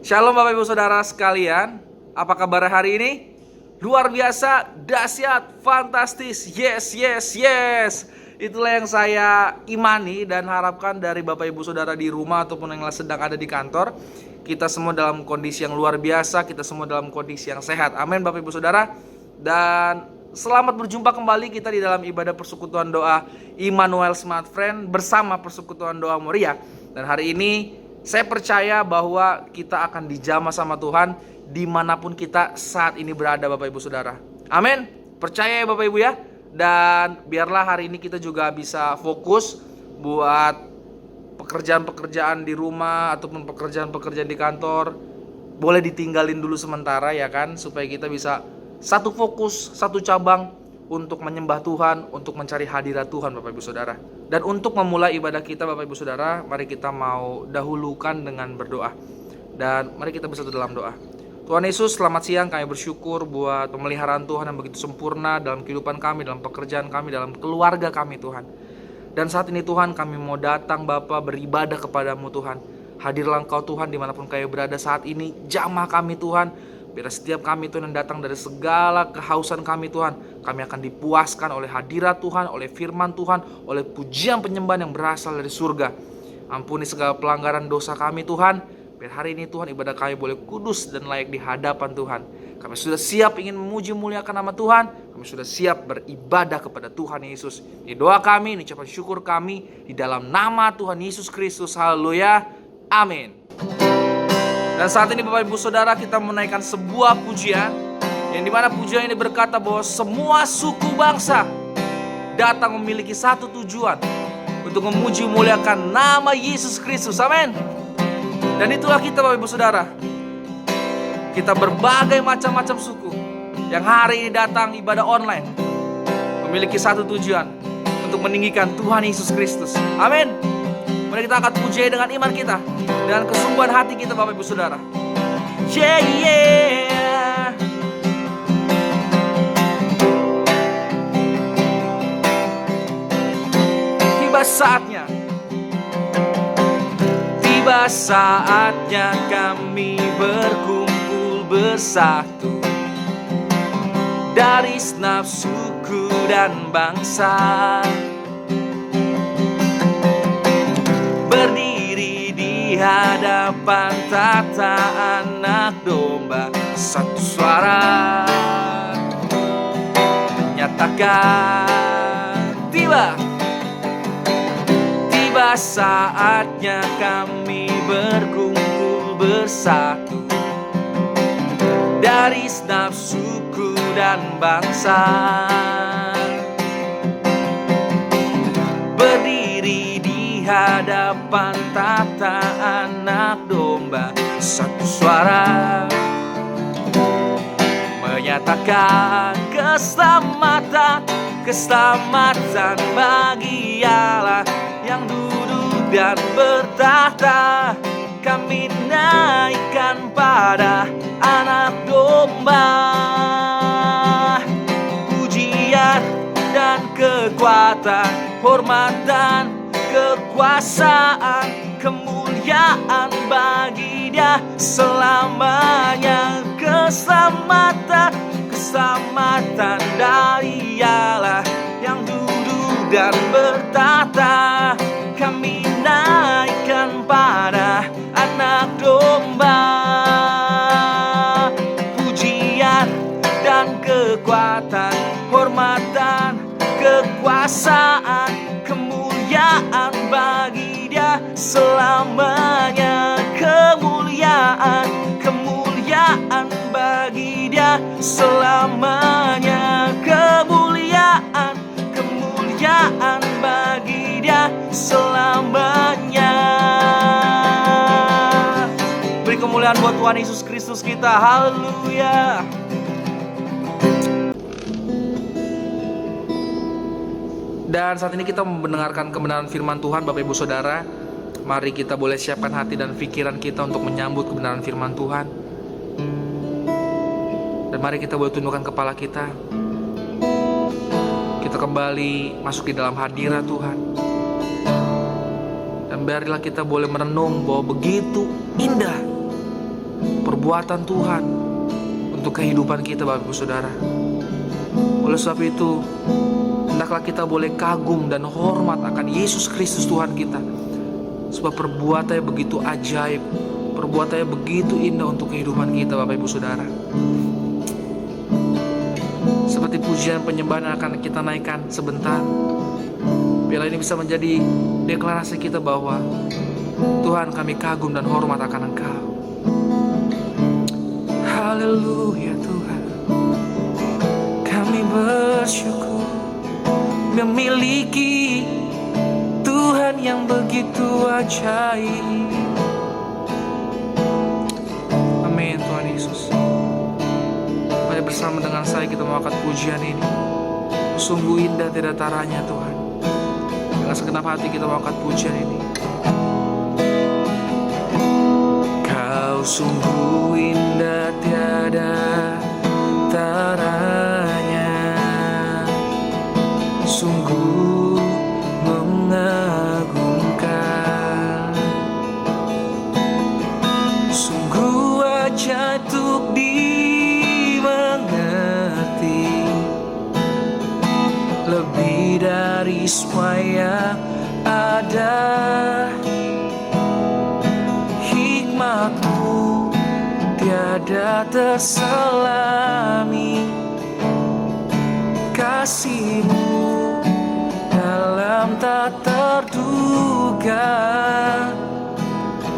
Shalom Bapak Ibu Saudara sekalian. Apa kabar hari ini? Luar biasa, dahsyat, fantastis. Yes, yes, yes. Itulah yang saya imani dan harapkan dari Bapak Ibu Saudara di rumah ataupun yang sedang ada di kantor. Kita semua dalam kondisi yang luar biasa, kita semua dalam kondisi yang sehat. Amin Bapak Ibu Saudara. Dan selamat berjumpa kembali kita di dalam ibadah persekutuan doa Immanuel Smart Friend bersama persekutuan doa Moria. Dan hari ini saya percaya bahwa kita akan dijamah sama Tuhan dimanapun kita saat ini berada Bapak Ibu Saudara. Amin. Percaya ya Bapak Ibu ya. Dan biarlah hari ini kita juga bisa fokus buat pekerjaan-pekerjaan di rumah ataupun pekerjaan-pekerjaan di kantor. Boleh ditinggalin dulu sementara ya kan, supaya kita bisa satu fokus, satu cabang untuk menyembah Tuhan, untuk mencari hadirat Tuhan Bapak Ibu Saudara. Dan untuk memulai ibadah kita Bapak Ibu Saudara, mari kita mau dahulukan dengan berdoa. Dan mari kita bersatu dalam doa. Tuhan Yesus, selamat siang. Kami bersyukur buat pemeliharaan Tuhan yang begitu sempurna dalam kehidupan kami, dalam pekerjaan kami, dalam keluarga kami Tuhan. Dan saat ini Tuhan, kami mau datang Bapa beribadah kepadamu Tuhan. Hadirlah Engkau Tuhan dimanapun kami berada saat ini. Jamah kami Tuhan. Biar setiap kami Tuhan yang datang dari segala kehausan kami Tuhan, kami akan dipuaskan oleh hadirat Tuhan, oleh firman Tuhan, oleh pujian penyembahan yang berasal dari surga. Ampuni segala pelanggaran dosa kami Tuhan. Biar hari ini Tuhan ibadah kami boleh kudus dan layak di hadapan Tuhan. Kami sudah siap ingin memuji muliakan nama Tuhan. Kami sudah siap beribadah kepada Tuhan Yesus. Ini doa kami, ini ucapan syukur kami di dalam nama Tuhan Yesus Kristus. Haleluya. Amin. Dan saat ini Bapak Ibu Saudara, kita menaikkan sebuah pujian yang dimana pujian ini berkata bahwa semua suku bangsa datang memiliki satu tujuan, untuk memuji muliakan nama Yesus Kristus. Amin. Dan itulah kita Bapak Ibu Saudara. Kita berbagai macam-macam suku yang hari ini datang ibadah online memiliki satu tujuan, untuk meninggikan Tuhan Yesus Kristus. Amin. Mari kita angkat pujian dengan iman kita, dengan kesungguhan hati kita Bapak Ibu Saudara. Yeah, yeah. Tiba saatnya kami berkumpul bersatu dari segenap suku dan bangsa, berdiri di hadapan tata anak domba, satu suara nyatakan tiba saatnya kami berkumpul bersatu dari segenap suku dan bangsa, berdiri di hadapan tata anak domba, satu suara menyatakan keselamatan bagi Allah yang duduk dan bertahta. Kami naikkan pada anak domba pujian dan kekuatan, hormat dan kekuasaan, kemuliaan bagi Dia selamanya. Keselamatan dari Allah yang duduk dan bertahta. Kami naikkan pada anak domba pujian dan kekuatan, hormat dan kekuasaan, kemuliaan bagi Dia selamanya. Kemuliaan bagi Dia selamanya. Kemuliaan bagi Dia selamanya. Beri kemuliaan buat Tuhan Yesus Kristus kita. Haleluya. Dan saat ini kita mendengarkan kebenaran firman Tuhan Bapak Ibu Saudara. Mari kita boleh siapkan hati dan pikiran kita untuk menyambut kebenaran firman Tuhan. Dan mari kita boleh tundukkan kepala kita. Kita kembali masuk di dalam hadirat Tuhan. Dan biarlah kita boleh merenung bahwa begitu indah perbuatan Tuhan untuk kehidupan kita, Bapak Ibu Saudara. Oleh sebab itu, hendaklah kita boleh kagum dan hormat akan Yesus Kristus Tuhan kita, sebab perbuatannya begitu ajaib, perbuatannya begitu indah untuk kehidupan kita, Bapak Ibu Saudara. Seperti pujian penyembahan yang akan kita naikkan sebentar, biarlah ini bisa menjadi deklarasi kita bahwa Tuhan, kami kagum dan hormat akan Engkau. Haleluya Tuhan, kami bersyukur memiliki Tuhan yang begitu ajaib. Amin Tuhan Yesus. Mari bersama dengan saya kita mengangkat pujian ini. Sungguh indah tidak taranya Tuhan. Dengan segenap hati kita mengangkat pujian ini. Kau sungguh indah tiada taranya, sungguh mengagumkan, sungguh ajaib untuk dimengerti, lebih dari semua yang ada. Hikmat-Mu tiada terselami, kasih-Mu dalam tak terduga.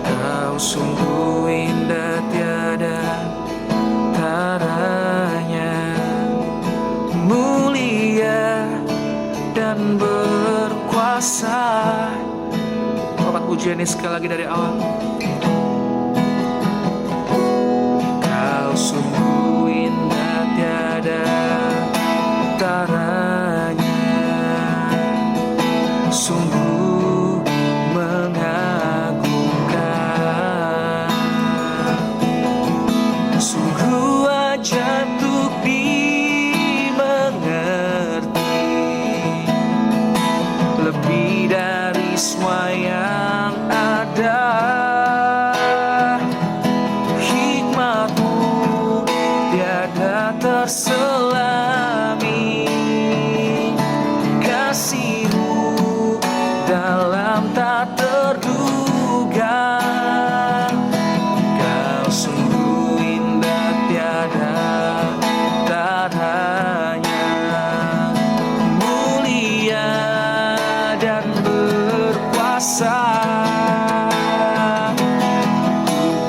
Kau sungguh indah tiada taranya, mulia dan berkuasa. Bapak pujian ini sekali lagi dari awal. Kau sungguh indah tiada taranya, sungguh mengagumkan, sungguh ajaib untuk dimengerti, lebih dari semua yang ada. Hikmat-Mu tiada terselami, kasih-Mu dalam tak terduga. Kau sungguh indah tiada taranya, mulia dan berkuasa.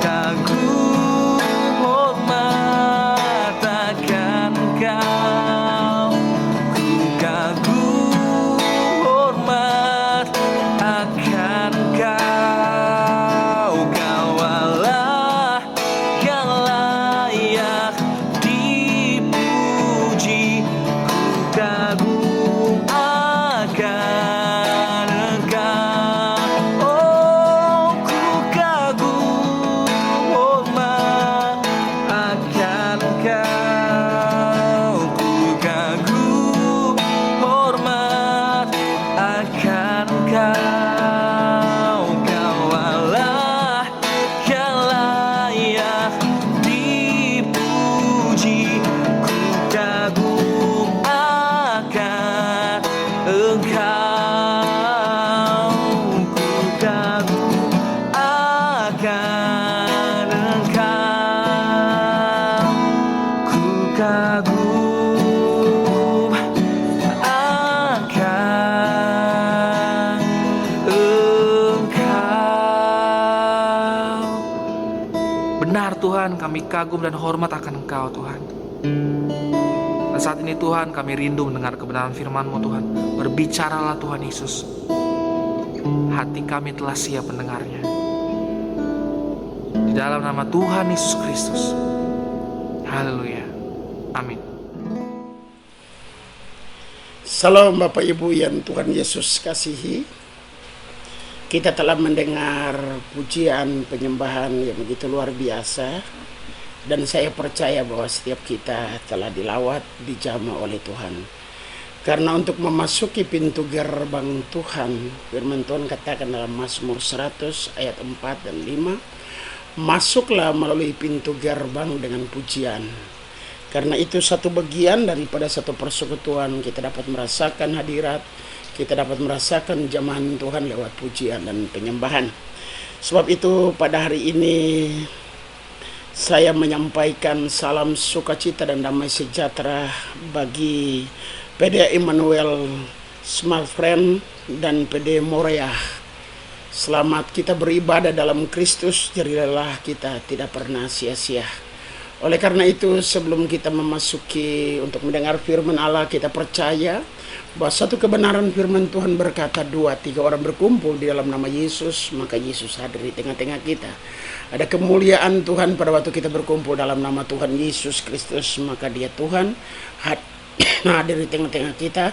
Kagum hormat akan Kau, ku kagum hormat akan Kau. Kau Allah yang layak dipuji, ku kagum akan Engkau. Oh, ku kagum hormat akan Engkau, ku kagum hormat akan Engkau. Kau Allah yang layak dipuji, ku kagum akan Engkau, ku kagum akan Engkau, ku kagum akan Engkau. Benar Tuhan, kami kagum dan hormat akan Engkau Tuhan. Dan saat ini Tuhan, kami rindu mendengar kebenaran firman-Mu Tuhan. Berbicaralah Tuhan Yesus. Hati kami telah siap mendengarnya. Di dalam nama Tuhan Yesus Kristus. Haleluya. Amin. Salam Bapak Ibu yang Tuhan Yesus kasihi. Kita telah mendengar pujian penyembahan yang begitu luar biasa. Dan saya percaya bahwa setiap kita telah dilawat, dijamah oleh Tuhan. Karena untuk memasuki pintu gerbang Tuhan, firman Tuhan katakan dalam Mazmur 100 ayat 4 dan 5, masuklah melalui pintu gerbang dengan pujian. Karena itu satu bagian daripada satu persekutuan, kita dapat merasakan hadirat, kita dapat merasakan jamahan Tuhan lewat pujian dan penyembahan. Sebab itu pada hari ini saya menyampaikan salam sukacita dan damai sejahtera bagi PD Emmanuel Smart Friend dan PD Morea. Selamat kita beribadah dalam Kristus, jadi lelah kita tidak pernah sia-sia. Oleh karena itu, sebelum kita memasuki untuk mendengar firman Allah, kita percaya bahwa satu kebenaran firman Tuhan berkata, 2-3 orang berkumpul di dalam nama Yesus, maka Yesus hadir di tengah-tengah kita. Ada kemuliaan Tuhan pada waktu kita berkumpul dalam nama Tuhan Yesus Kristus, maka Dia Tuhan hadir di tengah-tengah kita,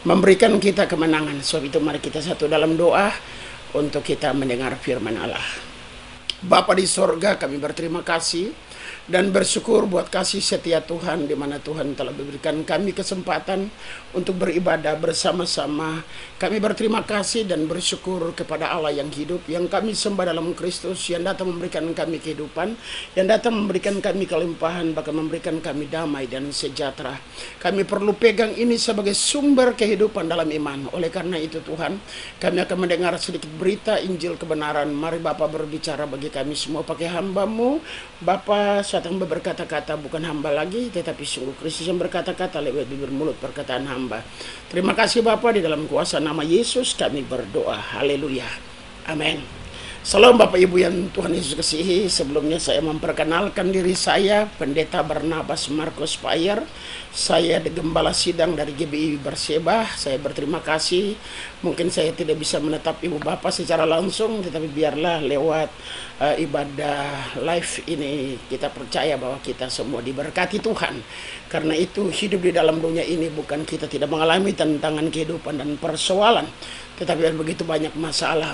memberikan kita kemenangan. Sebab itu mari kita satu dalam doa untuk kita mendengar firman Allah. Bapa di sorga, kami berterima kasih dan bersyukur buat kasih setia Tuhan, di mana Tuhan telah memberikan kami kesempatan untuk beribadah bersama-sama. Kami berterima kasih dan bersyukur kepada Allah yang hidup, yang kami sembah dalam Kristus, yang datang memberikan kami kehidupan, yang datang memberikan kami kelimpahan, bahkan memberikan kami damai dan sejahtera. Kami perlu pegang ini sebagai sumber kehidupan dalam iman. Oleh karena itu Tuhan, kami akan mendengar sedikit berita Injil kebenaran. Mari Bapa berbicara bagi kami semua pakai hamba-Mu. Bapa, saat hamba berkata-kata bukan hamba lagi, tetapi sungguh Kristus yang berkata-kata lewat bibir mulut perkataan hamba. Terima kasih Bapa, di dalam kuasa nama Yesus kami berdoa. Haleluya. Amin. Salam Bapak Ibu yang Tuhan Yesus kasihi. Sebelumnya saya memperkenalkan diri saya, Pendeta Barnabas Markus Payer. Saya gembala sidang dari GBI Bersebah. Saya berterima kasih. Mungkin saya tidak bisa menetap Ibu Bapak secara langsung, tetapi biarlah lewat ibadah live ini kita percaya bahwa kita semua diberkati Tuhan. Karena itu hidup di dalam dunia ini bukan kita tidak mengalami tantangan kehidupan dan persoalan, tetapi ada begitu banyak masalah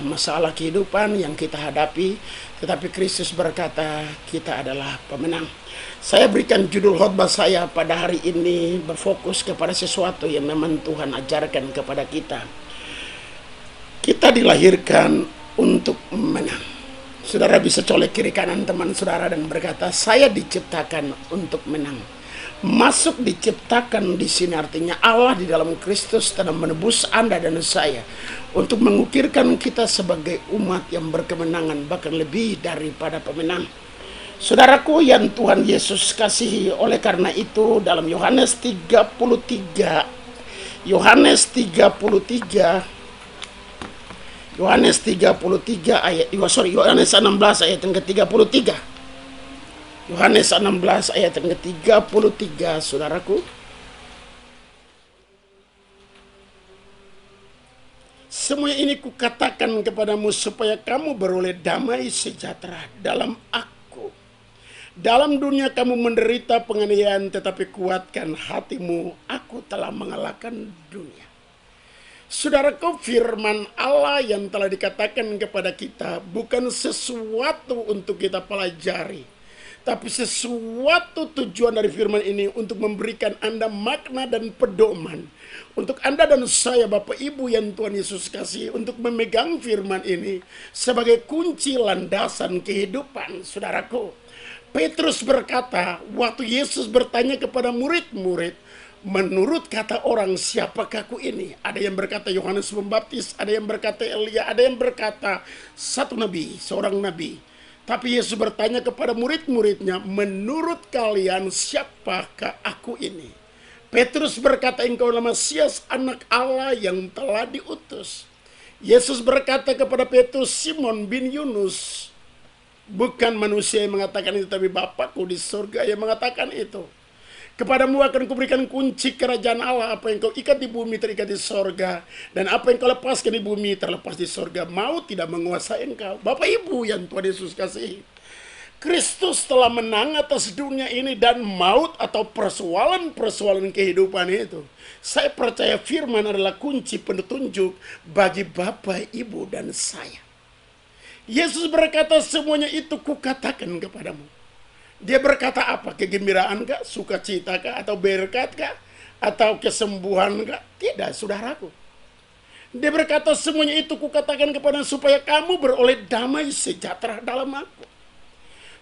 kehidupan yang kita hadapi, tetapi Kristus berkata kita adalah pemenang. Saya berikan judul khotbah saya pada hari ini berfokus kepada sesuatu yang memang Tuhan ajarkan kepada kita. Kita dilahirkan untuk menang. Saudara bisa colek kiri kanan teman saudara dan berkata, saya diciptakan untuk menang. Masuk diciptakan di sini artinya Allah di dalam Kristus telah menebus Anda dan saya untuk mengukirkan kita sebagai umat yang berkemenangan, bahkan lebih daripada pemenang. Saudaraku yang Tuhan Yesus kasihi, oleh karena itu dalam Yohanes 33 ayat Yohanes 16 ayat yang ke-33. Yohanes 16 ayat yang ke-33, saudaraku. Semua ini kukatakan kepadamu supaya kamu beroleh damai sejahtera dalam aku. Dalam dunia kamu menderita penganiayaan, tetapi kuatkan hatimu, aku telah mengalahkan dunia. Saudaraku, firman Allah yang telah dikatakan kepada kita bukan sesuatu untuk kita pelajari, tapi sesuatu tujuan dari firman ini untuk memberikan Anda makna dan pedoman. Untuk Anda dan saya, Bapak Ibu yang Tuhan Yesus kasih, untuk memegang firman ini sebagai kunci landasan kehidupan. Saudaraku, Petrus berkata, waktu Yesus bertanya kepada murid-murid, menurut kata orang siapakah aku ini? Ada yang berkata Yohanes Pembaptis, ada yang berkata Elia, ada yang berkata satu nabi, seorang nabi. Tapi Yesus bertanya kepada murid-muridnya, menurut kalian siapakah aku ini? Petrus berkata, engkau adalah Mesias, anak Allah yang telah diutus. Yesus berkata kepada Petrus, Simon bin Yunus, bukan manusia yang mengatakan itu, tapi Bapakku di surga yang mengatakan itu. Kepadamu akan kuberikan kunci kerajaan Allah. Apa yang kau ikat di bumi terikat di sorga, dan apa yang kau lepaskan di bumi terlepas di sorga. Maut tidak menguasai engkau. Bapak Ibu yang Tuhan Yesus kasihi, Kristus telah menang atas dunia ini dan maut atau persoalan-persoalan kehidupan itu. Saya percaya firman adalah kunci petunjuk bagi Bapak, Ibu, dan saya. Yesus berkata, semuanya itu kukatakan kepadamu. Dia berkata apa? Kegembiraan kah? Sukacita kah? Atau berkat kah? Atau kesembuhan kah? Tidak, saudaraku. Dia berkata, semuanya itu kukatakan kepadamu supaya kamu beroleh damai sejahtera dalam aku.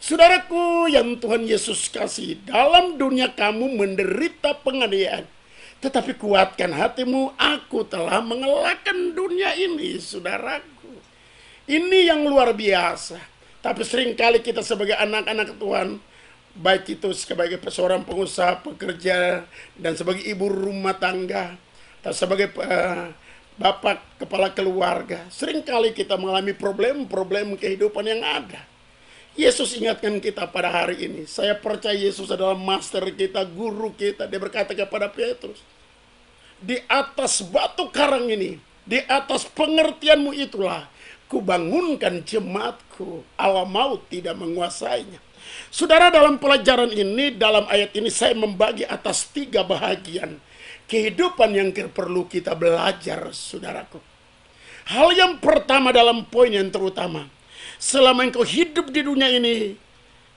Saudaraku yang Tuhan Yesus kasih, dalam dunia kamu menderita penganiayaan. Tetapi kuatkan hatimu, aku telah mengalahkan dunia ini, saudaraku. Ini yang luar biasa. Tapi seringkali kita sebagai anak-anak Tuhan, baik itu sebagai seorang pengusaha, pekerja, dan sebagai ibu rumah tangga, atau sebagai bapak kepala keluarga, seringkali kita mengalami problem-problem kehidupan yang ada. Yesus ingatkan kita pada hari ini. Saya percaya Yesus adalah master kita, guru kita. Dia berkata kepada Petrus, di atas batu karang ini, di atas pengertianmu itulah kubangunkan jemaatku, alam maut tidak menguasainya. Saudara, dalam pelajaran ini, dalam ayat ini saya membagi atas 3 bahagian kehidupan yang perlu kita belajar, saudaraku. Hal yang pertama dalam poin yang terutama, selama engkau hidup di dunia ini,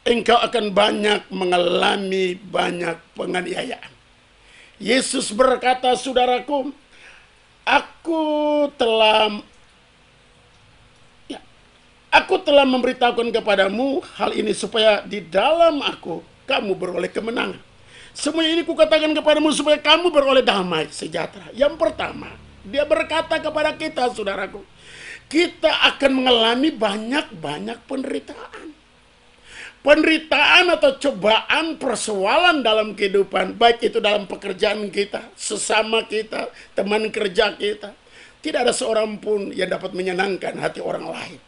engkau akan banyak mengalami banyak penganiayaan. Yesus berkata, saudaraku, Aku telah memberitahukan kepadamu hal ini supaya di dalam aku kamu beroleh kemenangan. Semua ini kukatakan kepadamu supaya kamu beroleh damai sejahtera. Yang pertama, dia berkata kepada kita, saudaraku, kita akan mengalami banyak-banyak penderitaan. Penderitaan atau cobaan, persoalan dalam kehidupan, baik itu dalam pekerjaan kita, sesama kita, teman kerja kita. Tidak ada seorang pun yang dapat menyenangkan hati orang lain.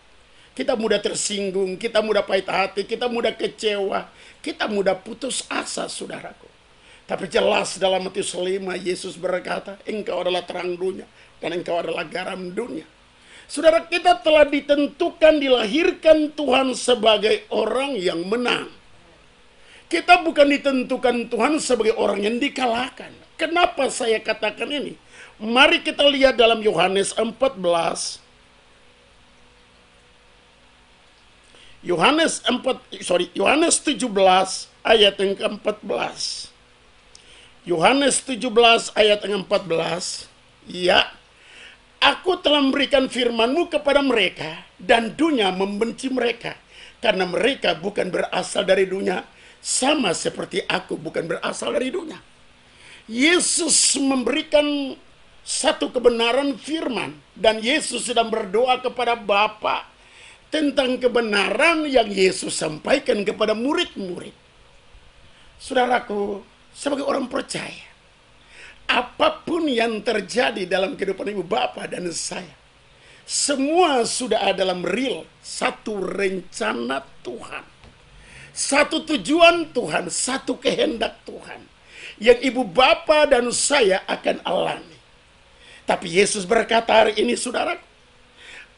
Kita mudah tersinggung, kita mudah pahit hati, kita mudah kecewa, kita mudah putus asa, saudaraku. Tapi jelas dalam Matius 5, Yesus berkata, engkau adalah terang dunia, dan engkau adalah garam dunia. Saudara, kita telah ditentukan, dilahirkan Tuhan sebagai orang yang menang. Kita bukan ditentukan Tuhan sebagai orang yang dikalahkan. Kenapa saya katakan ini? Mari kita lihat dalam Yohanes 14. Yohanes 17 ayat yang ke-14. Yohanes 17 ayat yang ke-14. Ya, aku telah memberikan firman-Mu kepada mereka, dan dunia membenci mereka, karena mereka bukan berasal dari dunia, sama seperti aku bukan berasal dari dunia. Yesus memberikan satu kebenaran firman, dan Yesus sedang berdoa kepada Bapa tentang kebenaran yang Yesus sampaikan kepada murid-murid. Saudaraku, sebagai orang percaya, apapun yang terjadi dalam kehidupan ibu bapa dan saya, semua sudah ada dalam real, satu rencana Tuhan, satu tujuan Tuhan, satu kehendak Tuhan, yang ibu bapa dan saya akan alami. Tapi Yesus berkata hari ini, saudaraku,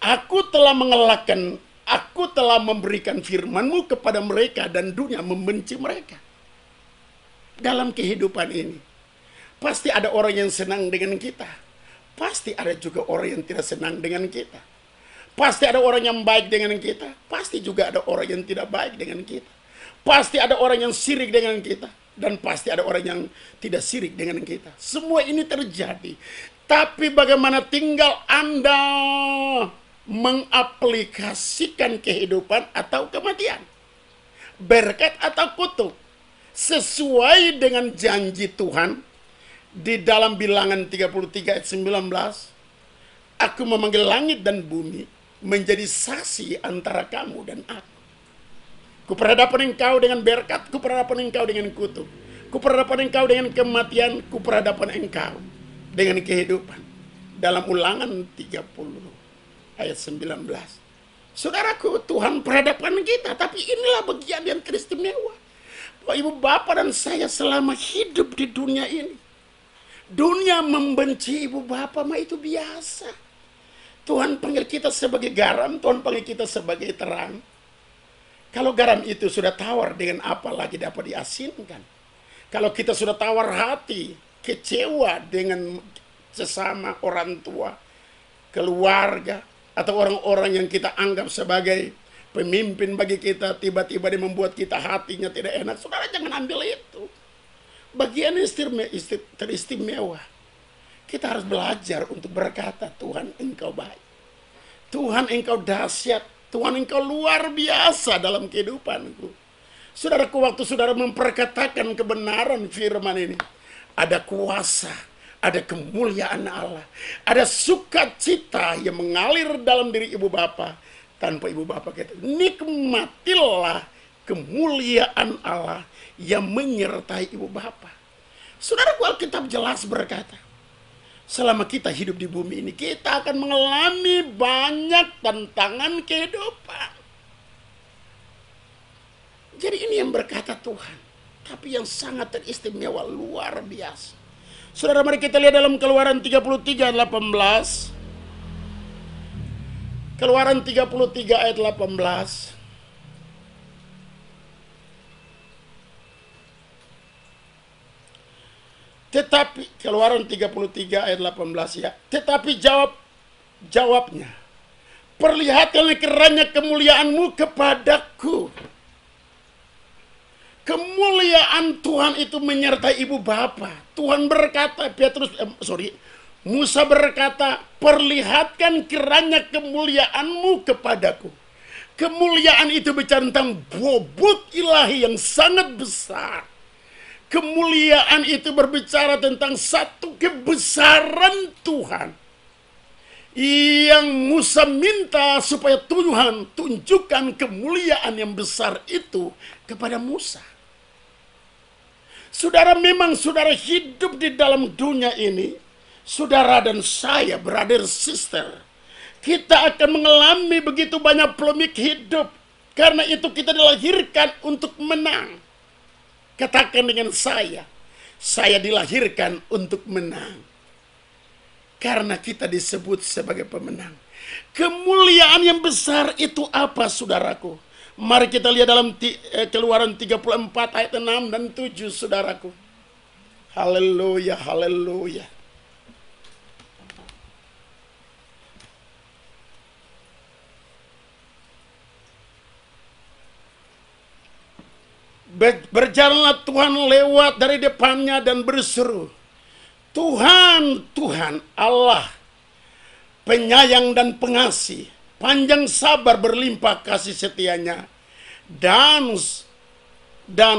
aku telah mengalahkan, aku telah memberikan firman-Mu kepada mereka, dan dunia membenci mereka. Dalam kehidupan ini, pasti ada orang yang senang dengan kita. Pasti ada juga orang yang tidak senang dengan kita. Pasti ada orang yang baik dengan kita. Pasti juga ada orang yang tidak baik dengan kita. Pasti ada orang yang sirik dengan kita. Dan pasti ada orang yang tidak sirik dengan kita. Semua ini terjadi. Tapi bagaimana tinggal Anda mengaplikasikan kehidupan atau kematian, berkat atau kutuk, sesuai dengan janji Tuhan di dalam Bilangan 33 ayat 19. Aku memanggil langit dan bumi menjadi saksi antara kamu dan aku. Kuperhadapan engkau dengan berkat, kuperhadapan engkau dengan kutuk, kuperhadapan engkau dengan kematian, kuperhadapan engkau dengan kehidupan. Dalam Ulangan 30 ayat 19. Saudaraku, Tuhan perhadapan kita, tapi inilah bagian yang teristimewa. Ibu bapak dan saya selama hidup di dunia ini, dunia membenci ibu bapak, mah itu biasa. Tuhan panggil kita sebagai garam, Tuhan panggil kita sebagai terang. Kalau garam itu sudah tawar, dengan apa lagi dapat diasinkan? Kalau kita sudah tawar hati, kecewa dengan sesama orang tua, keluarga, atau orang-orang yang kita anggap sebagai pemimpin bagi kita, tiba-tiba dia membuat kita hatinya tidak enak. Saudara, jangan ambil itu. Bagian teristimewa. Kita harus belajar untuk berkata, Tuhan engkau baik, Tuhan engkau dahsyat, Tuhan engkau luar biasa dalam kehidupanku. Saudaraku, waktu saudara memperkatakan kebenaran firman ini, ada kuasa, ada kemuliaan Allah, ada sukacita yang mengalir dalam diri ibu bapa. Tanpa ibu bapa kata, nikmatilah kemuliaan Allah yang menyertai ibu bapa. Saudaraku, Alkitab jelas berkata, selama kita hidup di bumi ini, kita akan mengalami banyak tantangan kehidupan. Jadi ini yang berkata Tuhan, tapi yang sangat teristimewa, luar biasa. Saudara, mari kita lihat dalam Keluaran 33 ayat 18. Keluaran 33 ayat 18. Tetapi Keluaran 33 ayat 18 ya. Tetapi jawabnya, perlihatkanlah kiranya kemuliaanmu kepadaku. Kemuliaan Tuhan itu menyertai ibu bapa. Tuhan berkata, Musa berkata, perlihatkan kiranya kemuliaanmu kepadaku. Kemuliaan itu bicara tentang bobot ilahi yang sangat besar. Kemuliaan itu berbicara tentang satu kebesaran Tuhan yang Musa minta supaya Tuhan tunjukkan kemuliaan yang besar itu kepada Musa. Saudara, memang saudara hidup di dalam dunia ini, saudara dan saya, brother sister, kita akan mengalami begitu banyak polemik hidup. Karena itu kita dilahirkan untuk menang. Katakan dengan saya dilahirkan untuk menang. Karena kita disebut sebagai pemenang. Kemuliaan yang besar itu apa, saudaraku? Mari kita lihat dalam Keluaran 34 ayat 6 dan 7, saudaraku. Haleluya, haleluya. Berjalanlah Tuhan lewat dari depannya dan berseru, Tuhan, Tuhan Allah, penyayang dan pengasih, panjang sabar, berlimpah kasih setianya, dan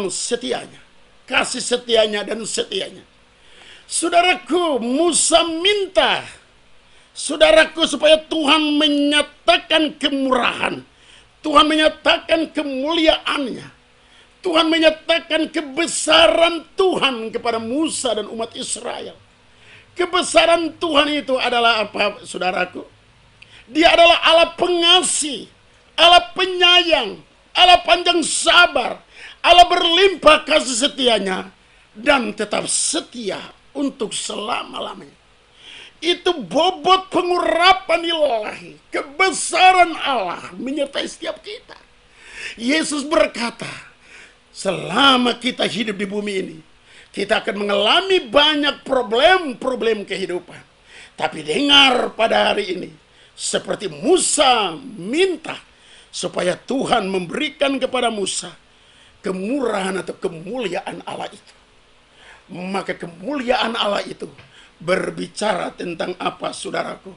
setianya. Kasih setianya dan setianya. Saudaraku, Musa minta, saudaraku, supaya Tuhan menyatakan kemurahan. Tuhan menyatakan kemuliaannya. Tuhan menyatakan kebesaran Tuhan kepada Musa dan umat Israel. Kebesaran Tuhan itu adalah apa, saudaraku? Dia adalah Allah pengasih, Allah penyayang, Allah panjang sabar, Allah berlimpah kasih setianya, dan tetap setia untuk selama-lamanya. Itu bobot pengurapan ilahi, kebesaran Allah menyertai setiap kita. Yesus berkata, selama kita hidup di bumi ini, kita akan mengalami banyak problem kehidupan. Tapi dengar pada hari ini, seperti Musa minta supaya Tuhan memberikan kepada Musa kemurahan atau kemuliaan Allah itu. Maka kemuliaan Allah itu berbicara tentang apa, saudaraku?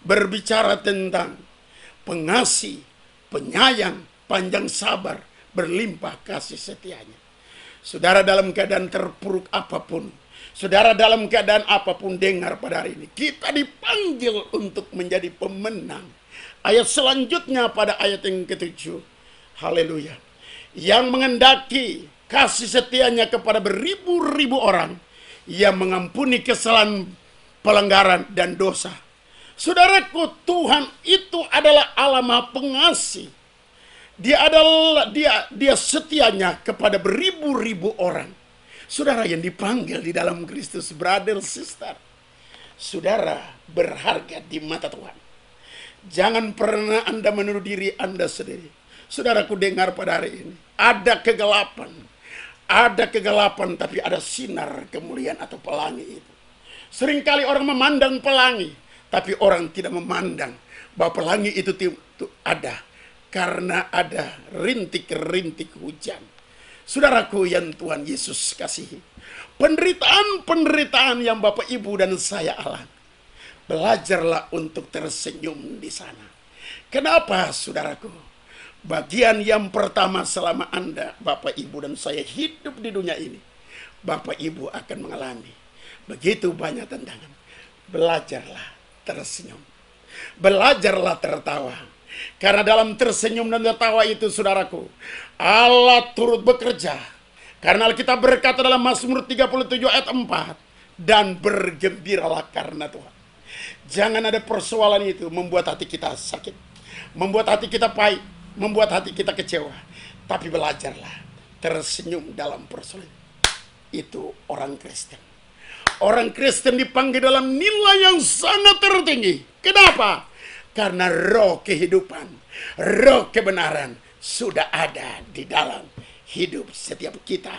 Berbicara tentang pengasih, penyayang, panjang sabar, berlimpah kasih setianya. Saudara, dalam keadaan terpuruk apapun, saudara dalam keadaan apapun, dengar pada hari ini, kita dipanggil untuk menjadi pemenang. Ayat selanjutnya pada ayat yang ke-7. Haleluya. Yang mengendaki kasih setianya kepada beribu-ribu orang, yang mengampuni kesalahan, pelanggaran, dan dosa. Saudaraku, Tuhan itu adalah Allah Maha Pengasih. Dia setianya kepada beribu-ribu orang. Saudara yang dipanggil di dalam Kristus, brother, sister, saudara berharga di mata Tuhan. Jangan pernah Anda menuduh diri Anda sendiri. Saudaraku, dengar pada hari ini, ada kegelapan. Ada kegelapan, tapi ada sinar kemuliaan atau pelangi itu. Seringkali orang memandang pelangi, tapi orang tidak memandang bahwa pelangi itu ada. Karena ada rintik-rintik hujan. Saudaraku yang Tuhan Yesus kasihi, penderitaan-penderitaan yang Bapak, Ibu, dan saya alami, belajarlah untuk tersenyum di sana. Kenapa, saudaraku? Bagian yang pertama, selama Anda, Bapak Ibu dan saya hidup di dunia ini, Bapak Ibu akan mengalami begitu banyak tantangan. Belajarlah tersenyum. Belajarlah tertawa. Karena dalam tersenyum dan tertawa itu, saudaraku, Allah turut bekerja. Karena Alkitab berkata dalam Mazmur 37 ayat 4, dan bergembiralah karena Tuhan. Jangan ada persoalan itu membuat hati kita sakit, membuat hati kita pahit, membuat hati kita kecewa. Tapi belajarlah tersenyum dalam persoalan. Itu orang Kristen. Orang Kristen dipanggil dalam nilai yang sangat tertinggi. Kenapa? Karena roh kehidupan, roh kebenaran sudah ada di dalam hidup setiap kita,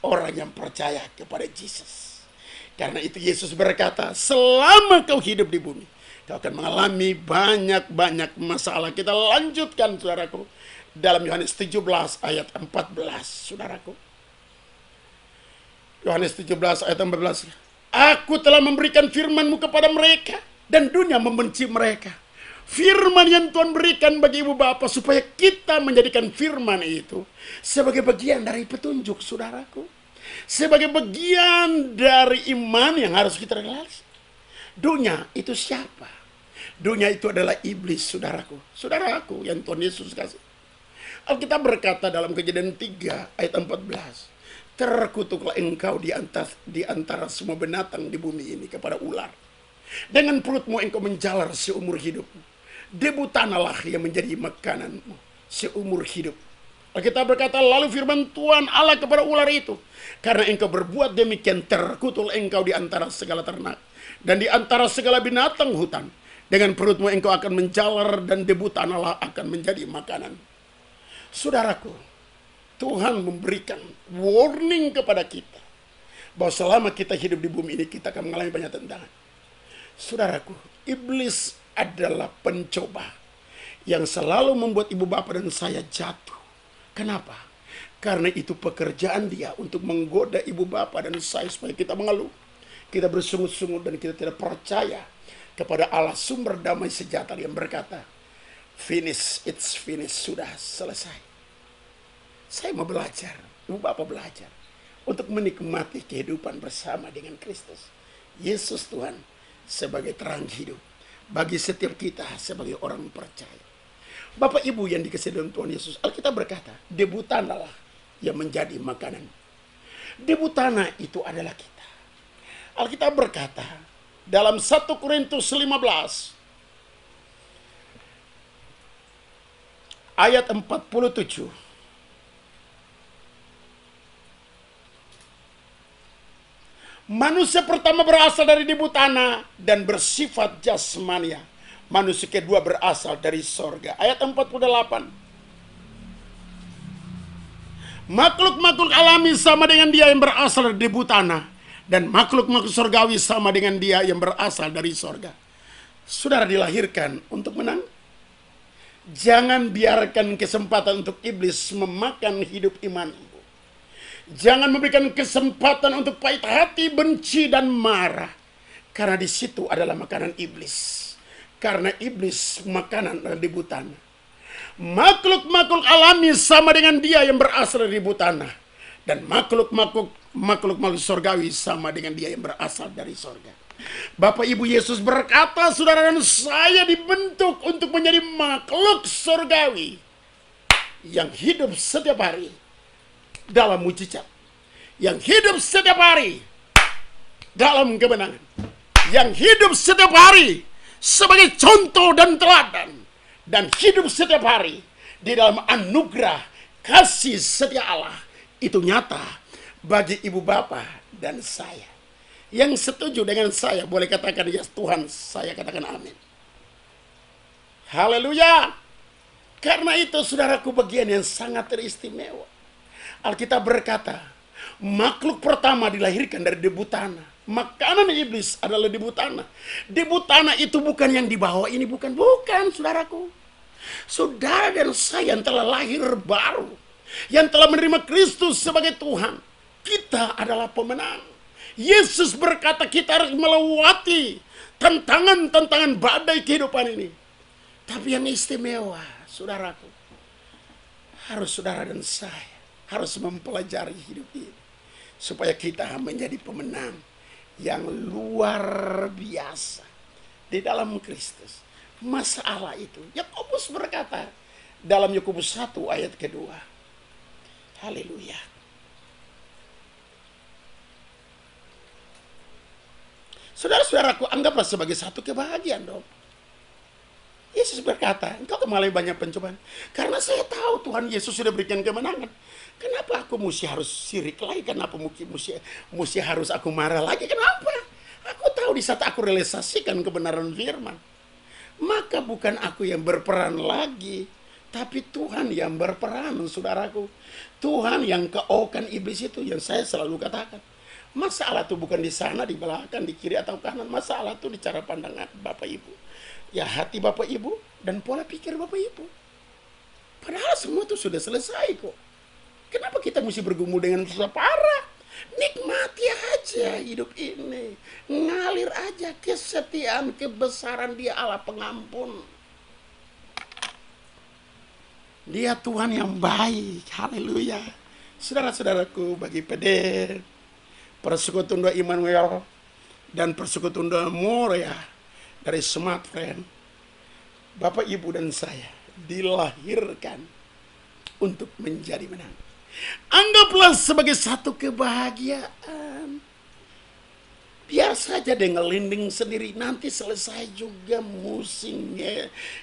orang yang percaya kepada Yesus. Karena itu Yesus berkata, selama kau hidup di bumi, kau akan mengalami banyak-banyak masalah. Kita lanjutkan, saudaraku, dalam Yohanes 17 ayat 14, saudaraku. Yohanes 17 ayat 14. Aku telah memberikan firman-Mu kepada mereka, dan dunia membenci mereka. Firman yang Tuhan berikan bagi ibu bapak, supaya kita menjadikan firman itu sebagai bagian dari petunjuk, saudaraku. Sebagai bagian dari iman yang harus kita realisasi. Dunia itu siapa? Dunia itu adalah iblis, saudaraku. Saudaraku yang Tuhan Yesus kasih. Alkitab berkata dalam Kejadian 3 ayat 14. Terkutuklah engkau di antara semua binatang di bumi ini kepada ular. Dengan perutmu engkau menjalar seumur hidupmu. Debu tanahlah yang menjadi makananmu seumur hidup. Kita berkata, lalu firman Tuhan Allah kepada ular itu, karena engkau berbuat demikian, terkutuk engkau di antara segala ternak dan di antara segala binatang hutan. Dengan perutmu engkau akan menjalar, dan debu tanahlah akan menjadi makanan. Saudaraku, Tuhan memberikan warning kepada kita bahwa selama kita hidup di bumi ini, kita akan mengalami banyak tantangan. Saudaraku, iblis adalah pencoba yang selalu membuat ibu bapak dan saya jatuh. Kenapa? Karena itu pekerjaan dia untuk menggoda ibu bapak dan saya supaya kita mengeluh, kita bersungut-sungut, dan kita tidak percaya kepada Allah sumber damai sejahtera yang berkata, finish, it's finished, sudah selesai. Saya mau belajar, ibu bapak belajar untuk menikmati kehidupan bersama dengan Kristus. Yesus Tuhan sebagai terang hidup bagi setiap kita sebagai orang percaya. Bapak Ibu yang dikasihi dalam Tuhan Yesus, Alkitab berkata, debu tanahlah yang menjadi makanan. Debu tanah itu adalah kita. Alkitab berkata dalam 1 Korintus 15 ayat 47. Manusia pertama berasal dari debu tanah dan bersifat jasmania. Manusia kedua berasal dari sorga. Ayat 48. Makhluk-makhluk alami sama dengan dia yang berasal dari debu tanah, dan makhluk-makhluk sorgawi sama dengan dia yang berasal dari sorga. Saudara dilahirkan untuk menang. Jangan biarkan kesempatan untuk iblis memakan hidup imanmu. Jangan memberikan kesempatan untuk pahit hati, benci, dan marah. Karena di situ adalah makanan iblis. Karena iblis makanan adalah debu tanah. Makhluk-makhluk alami sama dengan dia yang berasal dari debu tanah. Dan makhluk-makhluk surgawi sama dengan dia yang berasal dari surga. Bapak Ibu Yesus berkata, saudara dan saya dibentuk untuk menjadi makhluk surgawi yang hidup setiap hari dalam mujizat, yang hidup setiap hari dalam kemenangan, yang hidup setiap hari sebagai contoh dan teladan, dan hidup setiap hari di dalam anugerah kasih setia Allah. Itu nyata bagi ibu bapak dan saya. Yang setuju dengan saya boleh katakan ya Tuhan, saya katakan amin. Haleluya. Karena itu saudaraku, bagian yang sangat teristimewa. Alkitab berkata, makhluk pertama dilahirkan dari debu tanah. Makanan iblis adalah debu tanah. Debu tanah itu bukan yang dibawa ini, bukan, saudaraku. Saudara dan saya yang telah lahir baru, yang telah menerima Kristus sebagai Tuhan, kita adalah pemenang. Yesus berkata kita harus melewati tantangan-tantangan badai kehidupan ini Tapi yang istimewa, saudaraku, harus saudara dan saya harus mempelajari hidup ini supaya kita menjadi pemenang yang luar biasa di dalam Kristus. Masalah itu, Yakobus berkata dalam Yakobus 1 ayat kedua. Haleluya. Saudara-saudaraku, anggaplah sebagai satu kebahagiaan dong. Yesus berkata, engkau mengalami banyak pencobaan. Karena saya tahu Tuhan Yesus sudah berikan kemenangan. Kenapa aku mesti harus sirik lagi? Kenapa mesti harus aku marah lagi? Kenapa? Aku tahu di saat aku realisasikan kebenaran firman, maka bukan aku yang berperan lagi, tapi Tuhan yang berperan, saudaraku. Tuhan yang keokan iblis itu, yang saya selalu katakan. Masalah itu bukan di sana, di belakang, di kiri atau kanan. Masalah itu di cara pandangan Bapak Ibu. Ya, hati Bapak Ibu dan pola pikir Bapak Ibu. Padahal semua itu sudah selesai kok. Kenapa kita mesti bergumul dengan susah parah? Nikmati aja hidup ini. Ngalir aja kesetiaan, kebesaran Dia Allah pengampun. Dia Tuhan yang baik. Haleluya. Saudara-saudaraku, bagi PD, Persekutuan Immanuel, dan Persekutuan Moria dari Smart Friend, Bapak, Ibu, dan saya dilahirkan untuk menjadi menang. Anggaplah sebagai satu kebahagiaan. Biar saja dia ngelinding sendiri. Nanti selesai juga musing,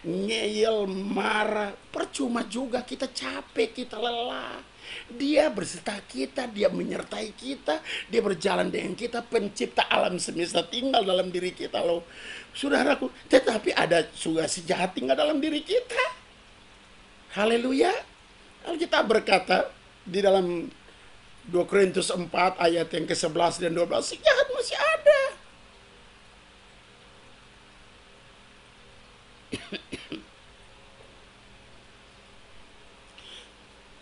ngeyel, marah. Percuma juga, kita capek, kita lelah. Dia berserta kita, Dia menyertai kita, Dia berjalan dengan kita. Pencipta alam semesta tinggal dalam diri kita loh, saudaraku. Tetapi ada juga si jahat tinggal dalam diri kita. Haleluya. Alkitab berkata di dalam 2 Korintus 4 ayat yang ke-11 dan 12, si jahat masih ada.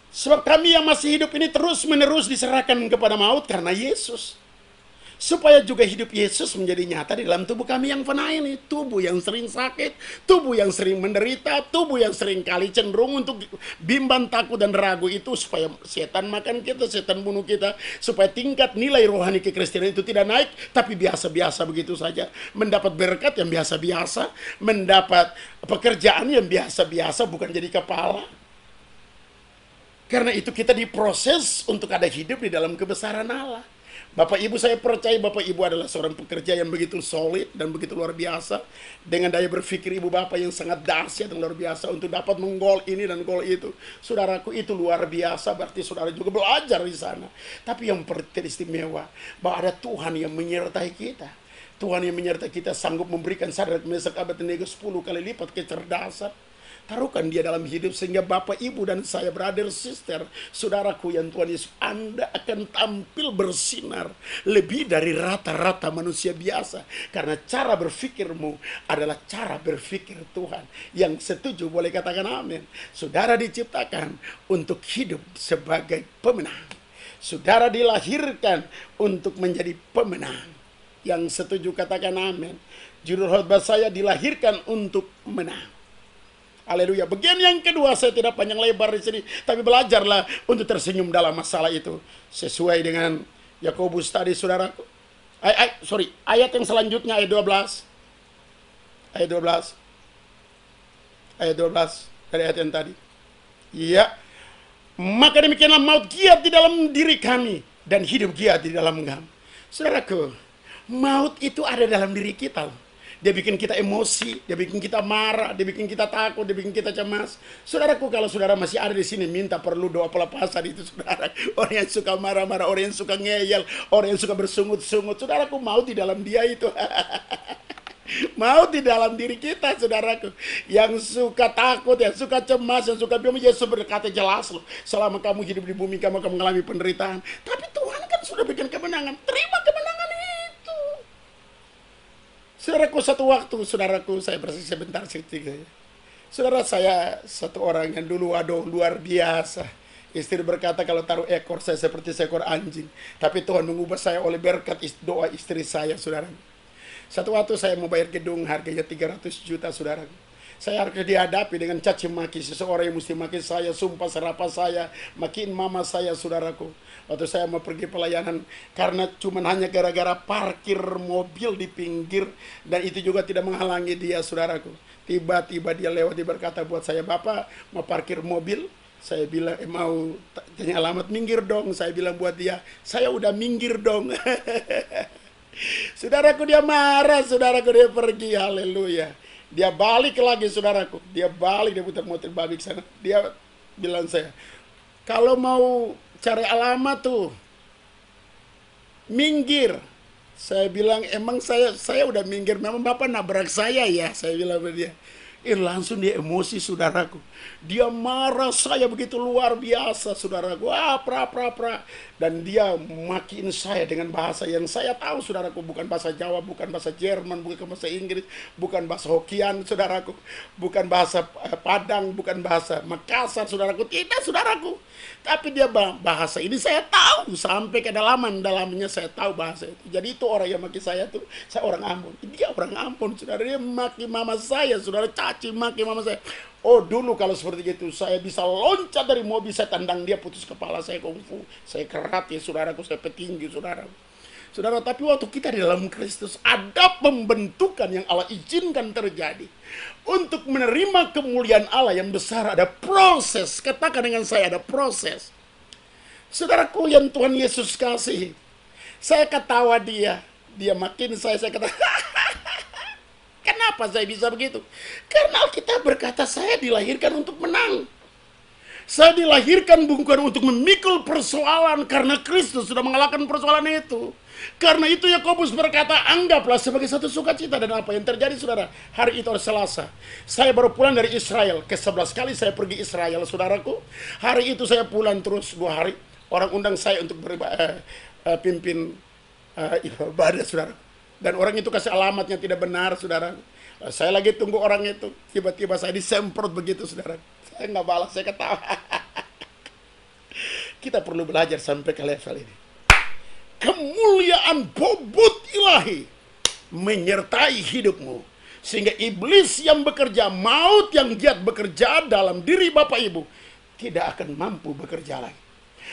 Sebab kami yang masih hidup ini terus-menerus diserahkan kepada maut karena Yesus, supaya juga hidup Yesus menjadi nyata di dalam tubuh kami yang fana ini. Tubuh yang sering sakit, tubuh yang sering menderita, tubuh yang sering kali cenderung untuk bimbang, takut, dan ragu itu, supaya setan makan kita, setan bunuh kita, supaya tingkat nilai rohani kekristenan itu tidak naik, tapi biasa-biasa begitu saja. Mendapat berkat yang biasa-biasa, mendapat pekerjaan yang biasa-biasa, bukan jadi kepala. Karena itu kita diproses untuk ada hidup di dalam kebesaran Allah. Bapak Ibu, saya percaya Bapak Ibu adalah seorang pekerja yang begitu solid dan begitu luar biasa. Dengan daya berpikir Ibu Bapak yang sangat dahsyat dan luar biasa untuk dapat menggol ini dan gol itu. Saudaraku, itu luar biasa, berarti saudara juga belajar di sana. Tapi yang teristimewa, bahwa ada Tuhan yang menyertai kita. Tuhan yang menyertai kita sanggup memberikan Sadrak, Mesak, Abednego 10 kali lipat kecerdasan. Taruhkan dia dalam hidup sehingga Bapak, Ibu, dan saya, brother, sister, saudaraku yang Tuhan Yesus, Anda akan tampil bersinar lebih dari rata-rata manusia biasa. Karena cara berpikirmu adalah cara berpikir Tuhan. Yang setuju boleh katakan amin. Saudara diciptakan untuk hidup sebagai pemenang. Saudara dilahirkan untuk menjadi pemenang. Yang setuju katakan amin. Judul khotbah saya, dilahirkan untuk menang. Haleluya. Bagian yang kedua, saya tidak panjang lebar di sini, tapi belajarlah untuk tersenyum dalam masalah itu, sesuai dengan Yakobus tadi, saudaraku. Ayat yang selanjutnya, ayat 12. Ayat 12 dari ayat yang tadi. Iya. Maka demikianlah maut giat di dalam diri kami dan hidup giat di dalam kamu. Saudaraku, maut itu ada dalam diri kita loh. Dia bikin kita emosi, dia bikin kita marah, dia bikin kita takut, dia bikin kita cemas. Saudaraku, kalau saudara masih ada di sini, minta perlu doa pelepasan itu, saudara. Orang yang suka marah-marah, orang yang suka ngeyel, orang yang suka bersungut-sungut. Saudaraku, maut di dalam dia itu. Maut di dalam diri kita, saudaraku. Yang suka takut, yang suka cemas, yang suka bingung. Yesus berkata jelas loh, selama kamu hidup di bumi, kamu akan mengalami penderitaan. Tapi Tuhan kan sudah bikin kemenangan. Terima kemenangan itu. Saudaraku, satu waktu, saudaraku, saya bersih sebentar sedikit. Saudara, saya satu orang yang dulu, aduh, luar biasa. Istri berkata kalau taruh ekor saya seperti seekor anjing. Tapi Tuhan mengubah saya oleh berkat doa istri saya, saudara. Satu waktu saya mau bayar gedung harganya 300 juta, saudara. Saya harus dihadapi dengan caci maki seseorang yang mesti maki saya, sumpah serapah saya, makin mama saya, saudaraku. Waktu saya mau pergi pelayanan, karena cuman hanya gara-gara parkir mobil di pinggir, dan itu juga tidak menghalangi dia, saudaraku. Tiba-tiba dia lewat, dia berkata buat saya, "Bapak mau parkir mobil?" Saya bilang, mau tanya alamat, "Minggir dong." Saya bilang buat dia, "Saya udah minggir dong." Saudaraku, dia marah, saudaraku, dia pergi, haleluya. Dia balik lagi, saudaraku. Dia balik, dia putar motor balik sana. Dia bilang saya, "Kalau mau cari alamat tuh, minggir." Saya bilang, "Emang saya udah minggir, memang Bapak nabrak saya ya?" Saya bilang sama dia. Langsung dia emosi, saudaraku. Dia marah saya begitu luar biasa, saudaraku. Pra. Dan dia makin saya dengan bahasa yang saya tahu, saudaraku. Bukan bahasa Jawa, bukan bahasa Jerman, bukan bahasa Inggris, bukan bahasa Hokkien, saudaraku. Bukan bahasa Padang, bukan bahasa Makassar, saudaraku. Tidak, saudaraku. Tapi dia bahasa ini saya tahu. Sampai ke dalamnya saya tahu bahasa itu. Jadi itu orang yang maki saya tuh, saya orang Ambon. Dia orang Ambon, saudara. Dia maki mama saya, saudara. Caci maki mama saya. Oh, dulu kalau seperti itu saya bisa loncat dari mobil, saya tendang dia, putus kepala saya kungfu. Saya kerat ya, saudaraku, saya petinggi, saudara. Saudara, tapi waktu kita di dalam Kristus ada pembentukan yang Allah izinkan terjadi. Untuk menerima kemuliaan Allah yang besar ada proses. Katakan dengan saya, ada proses. Saudaraku yang Tuhan Yesus kasih, saya ketawa dia makin saya ketawa. Kenapa saya bisa begitu? Karena Alkitab berkata saya dilahirkan untuk menang. Saya dilahirkan bukan untuk memikul persoalan, karena Kristus sudah mengalahkan persoalan itu. Karena itu Yakobus berkata, anggaplah sebagai satu sukacita. Dan apa yang terjadi, saudara? Hari itu hari Selasa, saya baru pulang dari Israel. Ke-11 kali saya pergi Israel, saudaraku. Hari itu saya pulang terus 2 hari. Orang undang saya untuk pimpin ibadah, saudara. Dan orang itu kasih alamatnya tidak benar, saudara. Saya lagi tunggu orang itu. Tiba-tiba saya disemprot begitu, saudara. Saya nggak balas, saya ketawa. Kita perlu belajar sampai ke level ini. Kemuliaan bobot ilahi menyertai hidupmu. Sehingga iblis yang bekerja, maut yang giat bekerja dalam diri Bapak Ibu, tidak akan mampu bekerja lagi.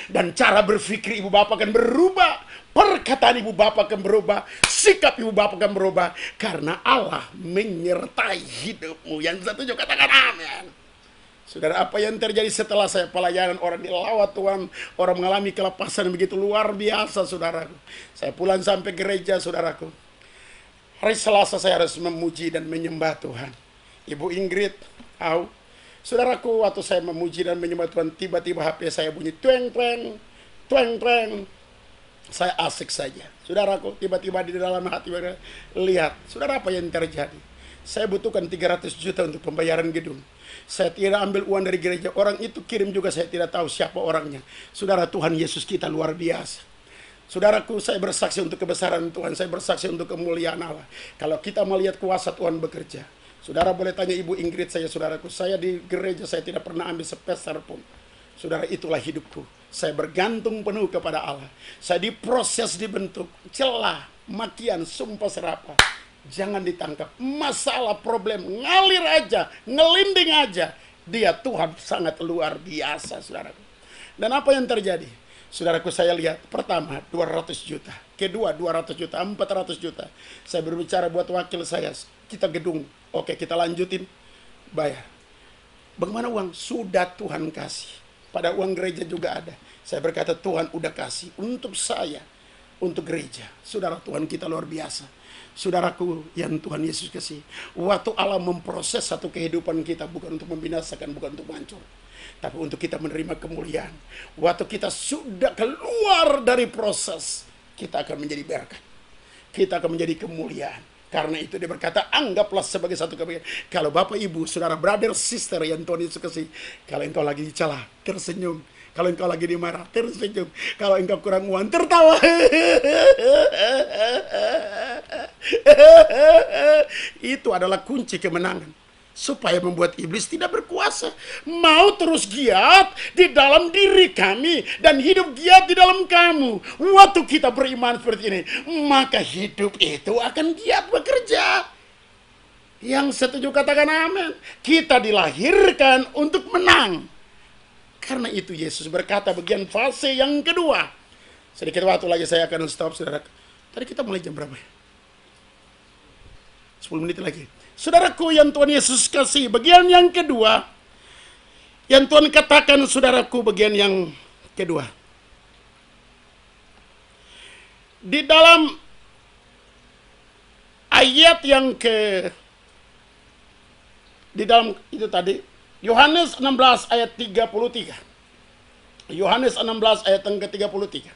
Dan cara berpikir ibu bapak akan berubah. Perkataan ibu bapak akan berubah. Sikap ibu bapak akan berubah. Karena Allah menyertai hidupmu. Yang setuju katakan amin. Saudara, apa yang terjadi setelah saya pelayanan, orang dilawat Tuhan, orang mengalami kelepasan begitu luar biasa, saudaraku. Saya pulang sampai gereja, saudaraku. Hari Selasa saya harus memuji dan menyembah Tuhan. Ibu Ingrid tahu, saudaraku, waktu saya memuji dan menyembah Tuhan, tiba-tiba HP saya bunyi tweng tweng. Saya asik saja, saudaraku. Tiba-tiba di dalam hati lihat, saudara, apa yang terjadi? Saya butuhkan 300 juta untuk pembayaran gedung. Saya tidak ambil uang dari gereja. Orang itu kirim juga, saya tidak tahu siapa orangnya. Saudara, Tuhan Yesus kita luar biasa. Saudaraku, saya bersaksi untuk kebesaran Tuhan. Saya bersaksi untuk kemuliaan Allah. Kalau kita melihat kuasa Tuhan bekerja. Saudara boleh tanya Ibu Ingrid saya, saudaraku. Saya di gereja, saya tidak pernah ambil sepeser pun. Saudara, itulah hidupku. Saya bergantung penuh kepada Allah. Saya diproses, dibentuk. Celah, makian, sumpah serapah. Jangan ditangkap. Masalah, problem, ngalir aja, ngelinding aja. Dia Tuhan sangat luar biasa, saudaraku. Dan apa yang terjadi? Saudaraku, saya lihat, pertama 200 juta. Kedua 200 juta, 400 juta. Saya berbicara buat wakil saya. Kita gedung, oke, kita lanjutin, bayar. Bagaimana uang? Sudah Tuhan kasih. Pada uang gereja juga ada. Saya berkata, Tuhan udah kasih untuk saya, untuk gereja. Saudara, Tuhan kita luar biasa. Saudaraku yang Tuhan Yesus kasih, waktu Allah memproses satu kehidupan kita, bukan untuk membinasakan, bukan untuk menghancur, tapi untuk kita menerima kemuliaan. Waktu kita sudah keluar dari proses, kita akan menjadi berkat. Kita akan menjadi kemuliaan. Karena itu dia berkata, anggaplah sebagai satu kebahagiaan. Kalau Bapak Ibu, saudara, brother, sister yang Tuhan Yesus kasih, kalau engkau lagi dicela, tersenyum. Kalau engkau lagi dimarah, tersenyum. Kalau engkau kurang uang, tertawa. Itu adalah kunci kemenangan. Supaya membuat iblis tidak berkuasa. Mau terus giat di dalam diri kami. Dan hidup giat di dalam kamu. Waktu kita beriman seperti ini, maka hidup itu akan giat bekerja. Yang setuju katakan amin. Kita dilahirkan untuk menang. Karena itu Yesus berkata bagian fase yang kedua. Sedikit waktu lagi saya akan stop, saudara. Tadi kita mulai jam berapa? 10 menit lagi. Saudaraku yang Tuhan Yesus kasih, bagian yang kedua. Yang Tuhan katakan, saudaraku, bagian yang kedua. Di dalam ayat yang di dalam itu tadi, Yohanes 16 ayat 33. Yohanes 16 ayat yang ke-33.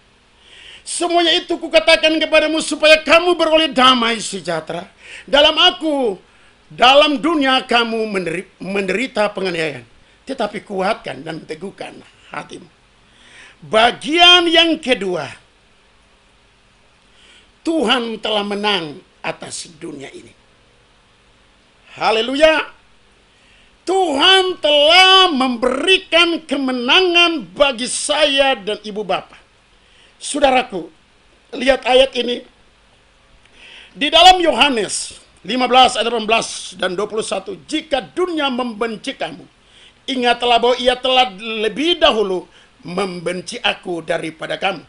Semuanya itu kukatakan kepadamu supaya kamu beroleh damai sejahtera. Dalam aku, dalam dunia kamu menderita penganiayaan. Tetapi kuatkan dan teguhkan hatimu. Bagian yang kedua. Tuhan telah menang atas dunia ini. Haleluya. Tuhan telah memberikan kemenangan bagi saya dan ibu bapa. Saudaraku, lihat ayat ini. Di dalam Yohanes 15 ayat 18 dan 21. Jika dunia membenci kamu, ingatlah bahwa ia telah lebih dahulu membenci aku daripada kamu.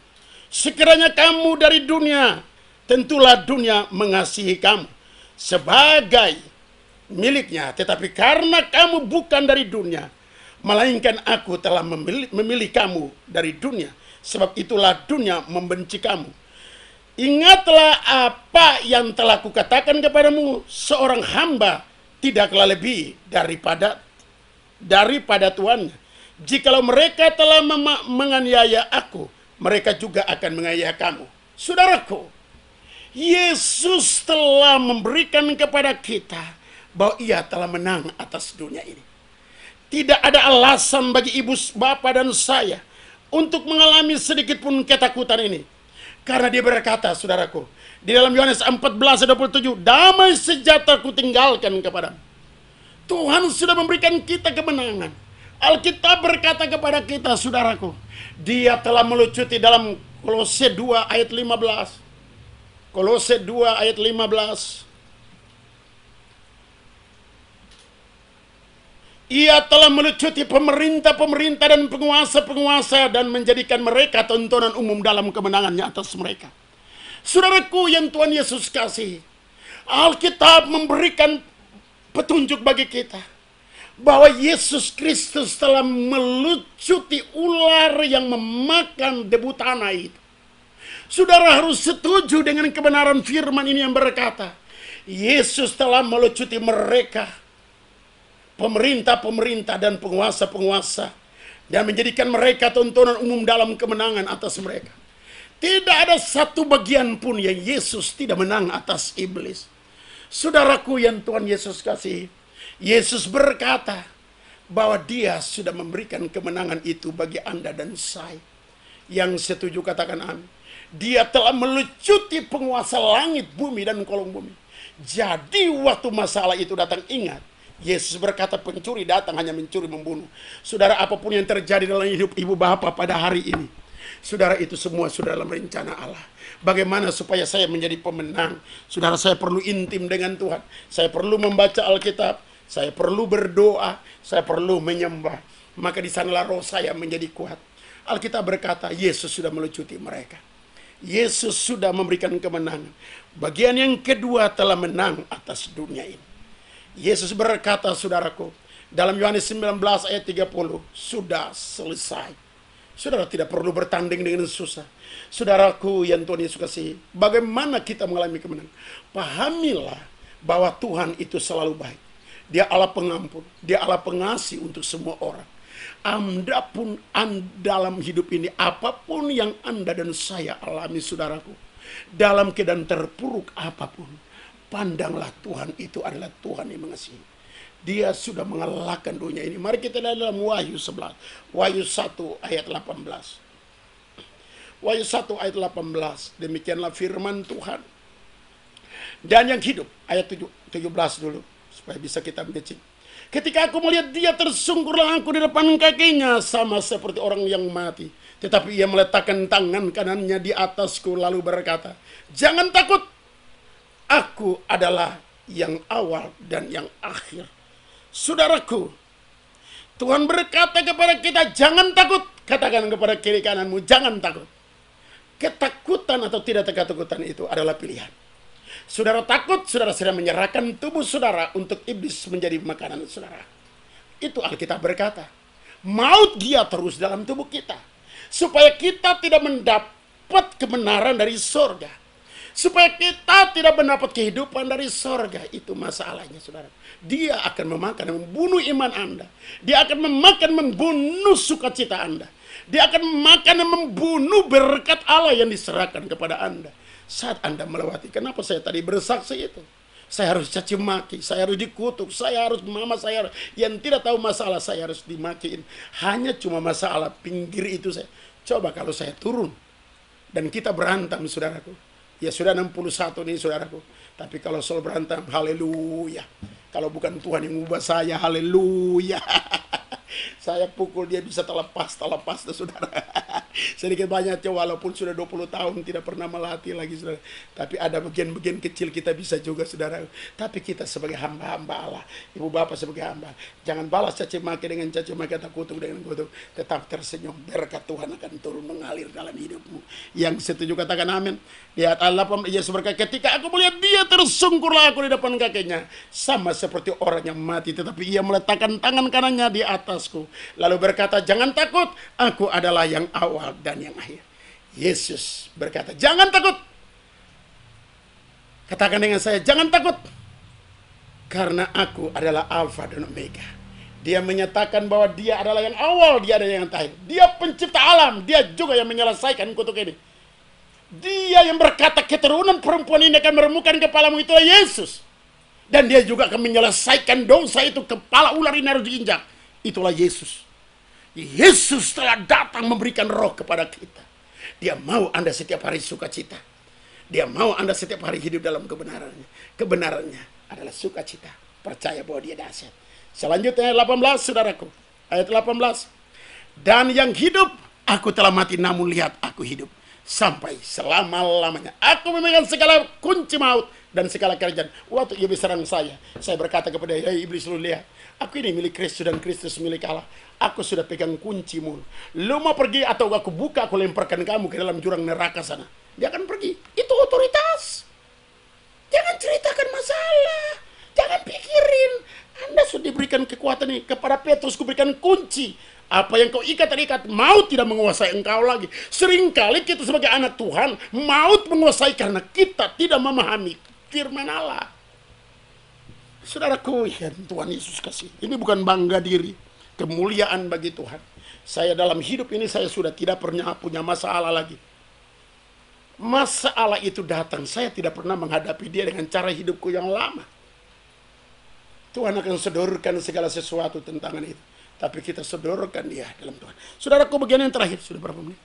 Sekiranya kamu dari dunia, tentulah dunia mengasihi kamu sebagai miliknya. Tetapi karena kamu bukan dari dunia, melainkan aku telah memilih kamu dari dunia. Sebab itulah dunia membenci kamu. Ingatlah apa yang telah kukatakan kepadamu, seorang hamba tidaklah lebih daripada tuannya. Jikalau mereka telah menganiaya aku, mereka juga akan menganiaya kamu. Saudaraku, Yesus telah memberikan kepada kita bahwa ia telah menang atas dunia ini. Tidak ada alasan bagi ibu, bapak, dan saya untuk mengalami sedikit pun ketakutan ini. Karena dia berkata, saudaraku, di dalam Yohanes 14:27, damai sejahtera ku tinggalkan kepadamu. Tuhan sudah memberikan kita kemenangan. Alkitab berkata kepada kita, saudaraku, dia telah melucuti dalam Kolose 2 ayat 15. Kolose 2 ayat 15. Ia telah melucuti pemerintah-pemerintah dan penguasa-penguasa dan menjadikan mereka tontonan umum dalam kemenangannya atas mereka. Saudaraku yang Tuhan Yesus kasih, Alkitab memberikan petunjuk bagi kita bahwa Yesus Kristus telah melucuti ular yang memakan debu tanah itu. Saudara harus setuju dengan kebenaran firman ini yang berkata, Yesus telah melucuti mereka, pemerintah-pemerintah dan penguasa-penguasa, dan menjadikan mereka tontonan umum dalam kemenangan atas mereka. Tidak ada satu bagian pun yang Yesus tidak menang atas iblis. Saudaraku yang Tuhan Yesus kasih, Yesus berkata bahwa dia sudah memberikan kemenangan itu bagi Anda dan saya. Yang setuju katakan amin. Dia telah melucuti penguasa langit, bumi, dan kolong bumi. Jadi waktu masalah itu datang, ingat, Yesus berkata pencuri datang hanya mencuri, membunuh. Saudara, apapun yang terjadi dalam hidup ibu bapak pada hari ini, saudara, itu semua sudah dalam rencana Allah. Bagaimana supaya saya menjadi pemenang? Saudara, saya perlu intim dengan Tuhan. Saya perlu membaca Alkitab. Saya perlu berdoa. Saya perlu menyembah. Maka di sanalah roh saya menjadi kuat. Alkitab berkata, Yesus sudah melucuti mereka. Yesus sudah memberikan kemenangan. Bagian yang kedua telah menang atas dunia ini. Yesus berkata, saudaraku, dalam Yohanes 19 ayat 30, sudah selesai. Saudara tidak perlu bertanding dengan susah. Saudaraku yang Tuhan Yesus kasih, bagaimana kita mengalami kemenangan? Pahamilah bahwa Tuhan itu selalu baik. Dia Allah pengampun, dia Allah pengasih untuk semua orang. Anda pun dalam hidup ini, apapun yang Anda dan saya alami, saudaraku, dalam keadaan terpuruk apapun, pandanglah Tuhan itu adalah Tuhan yang mengasihi. Dia sudah mengalahkan dunia ini. Mari kita lihat dalam Wahyu 11. Wahyu 1 ayat 18. Wahyu 1 ayat 18. Demikianlah firman Tuhan. Dan yang hidup. Ayat 17 dulu. Supaya bisa kita baca. Ketika aku melihat dia, tersungkurlah aku di depan kakinya, sama seperti orang yang mati. Tetapi ia meletakkan tangan kanannya di atasku lalu berkata, jangan takut. Aku adalah yang awal dan yang akhir. Saudaraku, Tuhan berkata kepada kita, jangan takut. Katakan kepada kiri kananmu, jangan takut. Ketakutan atau tidak ketakutan itu adalah pilihan. Saudara takut, saudara sedang menyerahkan tubuh saudara untuk iblis menjadi makanan saudara. Itu Alkitab berkata. Maut giat terus dalam tubuh kita. Supaya kita tidak mendapat kebenaran dari sorga. Supaya kita tidak mendapat kehidupan dari sorga. Itu masalahnya, saudara. Dia akan memakan dan membunuh iman Anda. Dia akan memakan, membunuh sukacita Anda. Dia akan memakan dan membunuh berkat Allah yang diserahkan kepada Anda. Saat Anda melewati, kenapa saya tadi bersaksi itu? Saya harus caci maki, saya harus dikutuk, saya harus mama saya yang tidak tahu masalah, saya harus dimakiin. Hanya cuma masalah pinggir itu saya. Coba kalau saya turun dan kita berantem, saudaraku. Ya sudah 61 nih, saudaraku. Tapi kalau soal berantem, haleluya. Kalau bukan Tuhan yang mengubah saya, haleluya. Saya pukul dia bisa terlepas tuh, saudara. Sedikit banyak walaupun sudah 20 tahun tidak pernah melatih lagi, saudara. Tapi ada bagian-bagian kecil kita bisa juga, saudara. Tapi kita sebagai hamba-hamba Allah, ibu bapak sebagai hamba, jangan balas caci maki dengan caci maki atau kutuk dengan kutuk. Tetap tersenyum, berkat Tuhan akan turun mengalir dalam hidupmu. Yang setuju katakan amin. Lihat Allah, Yesus berkata, ketika aku melihat dia, tersungkurlah aku di depan kakinya. Sama seperti orang yang mati, tetapi ia meletakkan tangan kanannya di atasku. Lalu berkata, jangan takut, aku adalah yang awal dan yang akhir. Yesus berkata, jangan takut. Katakan dengan saya, jangan takut. Karena aku adalah Alfa dan Omega. Dia menyatakan bahwa dia adalah yang awal, dia adalah yang terakhir. Dia pencipta alam, dia juga yang menyelesaikan kutuk ini. Dia yang berkata keturunan perempuan ini akan meremukkan kepalamu, itulah Yesus. Dan dia juga akan menyelesaikan dosa itu, kepala ular ini harus diinjak. Itulah Yesus. Yesus telah datang memberikan roh kepada kita. Dia mau Anda setiap hari sukacita. Dia mau Anda setiap hari hidup dalam kebenarannya. Kebenarannya adalah sukacita. Percaya bahwa dia dahsyat. Selanjutnya ayat 18, saudaraku. Ayat 18. Dan yang hidup, aku telah mati, namun lihat aku hidup sampai selama-lamanya. Aku memegang segala kunci maut dan segala kerajaan. Waktu iblis serang saya berkata kepada dia, hey iblis, lu lihat, aku ini milik Kristus dan Kristus milik Allah. Aku sudah pegang kuncimu. Lu mau pergi atau aku buka, aku lemparkan kamu ke dalam jurang neraka sana. Dia akan pergi. Itu otoritas. Jangan ceritakan masalah. Jangan pikirin. Anda sudah diberikan kekuatan ini. Kepada Petrus kuberikan kunci. Apa yang kau ikat terikat, maut tidak menguasai engkau lagi. Seringkali kita sebagai anak Tuhan, maut menguasai karena kita tidak memahami firman Allah. Saudaraku, ya Tuhan Yesus kasih. Ini bukan bangga diri, kemuliaan bagi Tuhan. Saya dalam hidup ini saya sudah tidak pernah punya masalah lagi. Masalah itu datang, saya tidak pernah menghadapi dia dengan cara hidupku yang lama. Tuhan akan sodorkan segala sesuatu tentang itu. Tapi kita sodorkan dia dalam Tuhan. Saudaraku, bagian yang terakhir. Sudah berapa menit?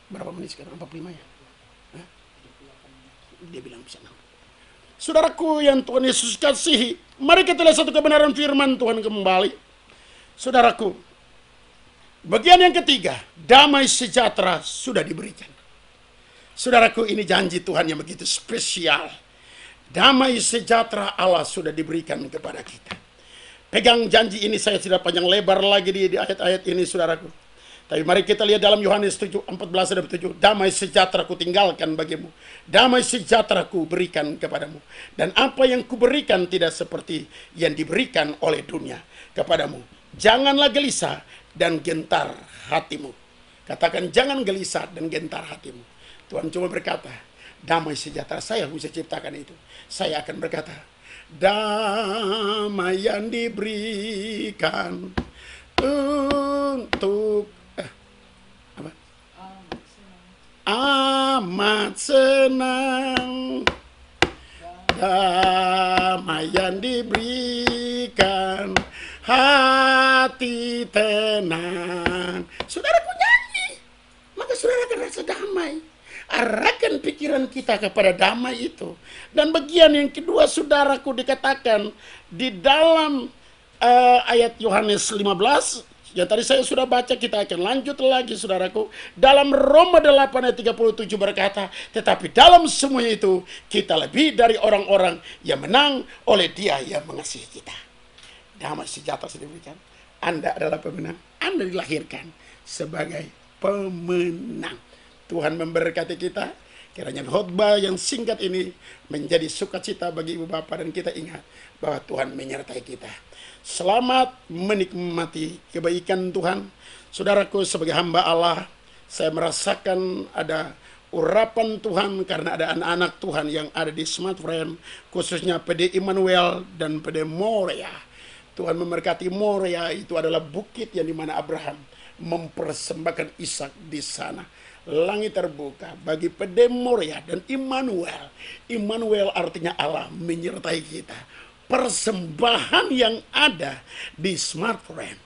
Berapa menit sekarang? 45 ya? Hah? Dia bilang bisa 6. Saudaraku yang Tuhan Yesus kasihi, mari kita lihat satu kebenaran firman Tuhan kembali. Saudaraku, bagian yang ketiga, damai sejahtera sudah diberikan. Saudaraku, ini janji Tuhan yang begitu spesial. Damai sejahtera Allah sudah diberikan kepada kita. Pegang janji ini, saya tidak panjang lebar lagi di ayat-ayat ini, saudaraku. Tapi mari kita lihat dalam Yohanes 14:7. Damai sejahtera ku tinggalkan bagimu. Damai sejahtera ku berikan kepadamu. Dan apa yang ku berikan tidak seperti yang diberikan oleh dunia kepadamu. Janganlah gelisah dan gentar hatimu. Katakan, jangan gelisah dan gentar hatimu. Tuhan cuma berkata, damai sejahtera saya bisa ciptakan itu. Saya akan berkata, damai yang diberikan untuk amat senang. Damai yang diberikan, hati tenang. Saudaraku nyanyi, maka saudara akan rasa damai. Arahkan pikiran kita kepada damai itu. Dan bagian yang kedua, saudaraku, dikatakan di dalam ayat Yohanes 15, Yang tadi saya sudah baca, kita akan lanjut lagi saudaraku. Dalam Roma 8 ayat 37 berkata, tetapi dalam semuanya itu kita lebih dari orang-orang yang menang oleh Dia yang mengasihi kita. Damai sejahtera diberikan. Anda adalah pemenang. Anda dilahirkan sebagai pemenang. Tuhan memberkati kita. Kiranya khotbah yang singkat ini menjadi sukacita bagi ibu bapak, dan kita ingat bahwa Tuhan menyertai kita. Selamat menikmati kebaikan Tuhan. Saudaraku, sebagai hamba Allah, saya merasakan ada urapan Tuhan karena ada anak-anak Tuhan yang ada di Smart Friend, khususnya PD Immanuel dan PD Moria. Tuhan memberkati Moria, itu adalah bukit yang dimana Abraham mempersembahkan Ishak di sana. Langit terbuka bagi PD Moria dan Immanuel. Immanuel artinya Allah menyertai kita. Persembahan yang ada di Smart Friend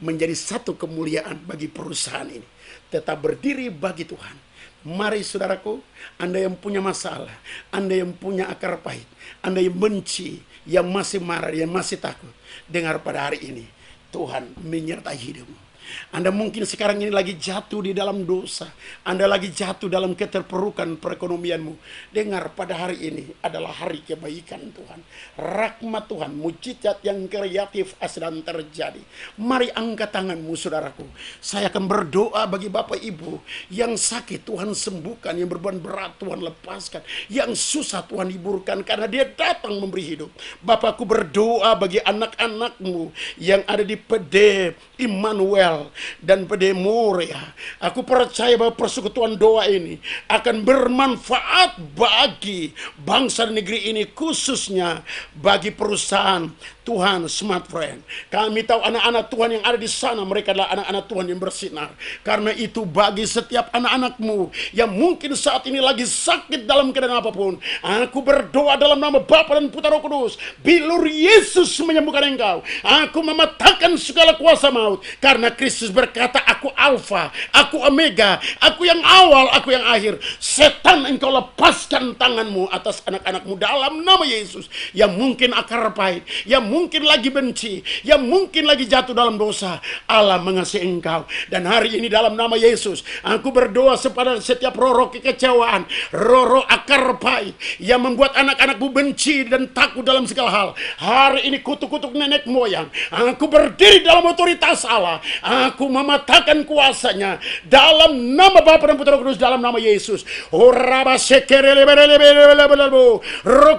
menjadi satu kemuliaan bagi perusahaan ini. Tetap berdiri bagi Tuhan. Mari saudaraku, Anda yang punya masalah, Anda yang punya akar pahit, Anda yang benci, yang masih marah, yang masih takut, dengar pada hari ini, Tuhan menyertai hidupmu. Anda mungkin sekarang ini lagi jatuh di dalam dosa. Anda lagi jatuh dalam keterpurukan perekonomianmu. Dengar, pada hari ini adalah hari kebaikan Tuhan. Rahmat Tuhan, mujizat yang kreatif sedang terjadi. Mari angkat tanganmu saudaraku. Saya akan berdoa bagi Bapak Ibu yang sakit, Tuhan sembuhkan. Yang beban berat, Tuhan lepaskan. Yang susah, Tuhan hiburkan, karena Dia datang memberi hidup. Bapakku berdoa bagi anak-anakmu yang ada di PD Immanuel dan PD Moria. Aku percaya bahwa persekutuan doa ini akan bermanfaat bagi bangsa dan negeri ini, khususnya bagi perusahaan Tuhan Smart Friend. Kami tahu anak-anak Tuhan yang ada di sana, mereka adalah anak-anak Tuhan yang bersinar. Karena itu bagi setiap anak-anakmu yang mungkin saat ini lagi sakit dalam keadaan apapun, aku berdoa dalam nama Bapa dan Putra Roh Kudus, bilur Yesus menyembuhkan engkau. Aku mematahkan segala kuasa maut, karena Kristus berkata, aku Alfa, aku Omega, aku yang awal, aku yang akhir. Setan, engkau lepaskan tanganmu atas anak-anakmu dalam nama Yesus. Yang mungkin akar pahit, yang mungkin lagi benci, yang mungkin lagi jatuh dalam dosa, Allah mengasihi engkau. Dan hari ini dalam nama Yesus, aku berdoa kepada setiap roh-roh kekecewaan, roh-roh akar pahit yang membuat anak-anakmu benci dan takut dalam segala hal. Hari ini kutuk-kutuk nenek moyang, aku berdiri dalam otoritas Allah. Aku mematahkan kuasanya dalam nama Bapa dan Putra Roh Kudus, dalam nama Yesus. Roh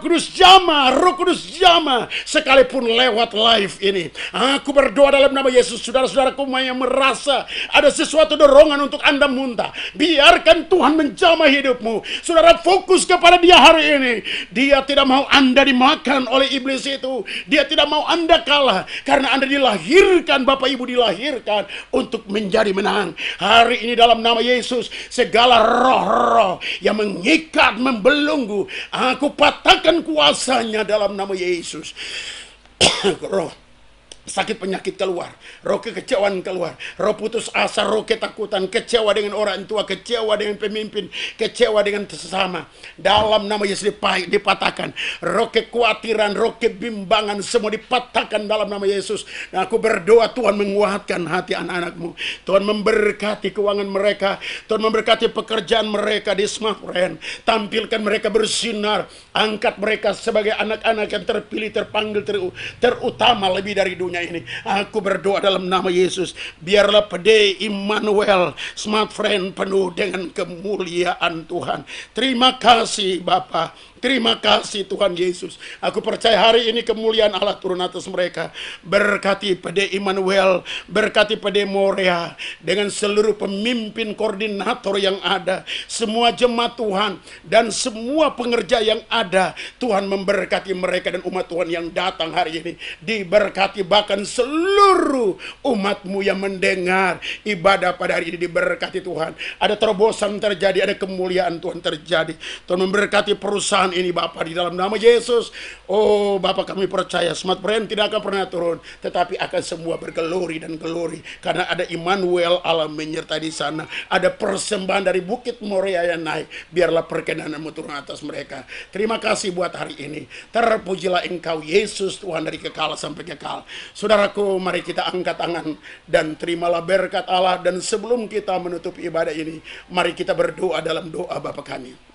Kudus jama, Roh Kudus jama, sekalipun lewat live ini. Aku berdoa dalam nama Yesus. Saudara-saudaraku yang merasa ada sesuatu dorongan untuk Anda muntah, biarkan Tuhan menjamah hidupmu. Saudara, fokus kepada Dia hari ini. Dia tidak mau Anda dimakan oleh iblis itu. Dia tidak mau Anda kalah, karena Anda dilahirkan, Bapak Ibu dilahirkan untuk menjadi menang. Hari ini dalam nama Yesus, segala roh-roh yang mengikat, membelenggu, aku patahkan kuasanya dalam nama Yesus. Roh sakit penyakit keluar, roh kekecewaan keluar, roh putus asa, roh ketakutan, kecewa dengan orang tua, kecewa dengan pemimpin, kecewa dengan sesama, dalam nama Yesus dipatahkan. Roh kekhawatiran, roh kebimbangan, semua dipatahkan dalam nama Yesus. Nah, aku berdoa Tuhan menguatkan hati anak-anakmu, Tuhan memberkati keuangan mereka, Tuhan memberkati pekerjaan mereka di Smart Friend, tampilkan mereka bersinar, angkat mereka sebagai anak-anak yang terpilih, terpanggil, terutama lebih dari dunia ini. Aku berdoa dalam nama Yesus, biarlah PD Immanuel Smart Friend penuh dengan kemuliaan Tuhan. Terima kasih Bapa, terima kasih Tuhan Yesus. Aku percaya hari ini kemuliaan Allah turun atas mereka. Berkati PD Immanuel, berkati PD Moria, dengan seluruh pemimpin koordinator yang ada, semua jemaat Tuhan, dan semua pengerja yang ada. Tuhan memberkati mereka dan umat Tuhan yang datang hari ini. Diberkati bahkan seluruh umatmu yang mendengar ibadah pada hari ini, diberkati Tuhan. Ada terobosan terjadi, ada kemuliaan Tuhan terjadi. Tuhan memberkati perusahaan firman ini Bapak di dalam nama Yesus. Oh Bapak, kami percaya Smart Brand tidak akan pernah turun, tetapi akan semua bergelori dan gelori, karena ada Immanuel Allah menyertai di sana. Ada persembahan dari Bukit Moria yang naik. Biarlah perkenananmu turun atas mereka. Terima kasih buat hari ini. Terpujilah Engkau Yesus, Tuhan dari kekal sampai kekal. Saudaraku, mari kita angkat tangan dan terimalah berkat Allah. Dan sebelum kita menutup ibadah ini, mari kita berdoa dalam doa Bapa kami.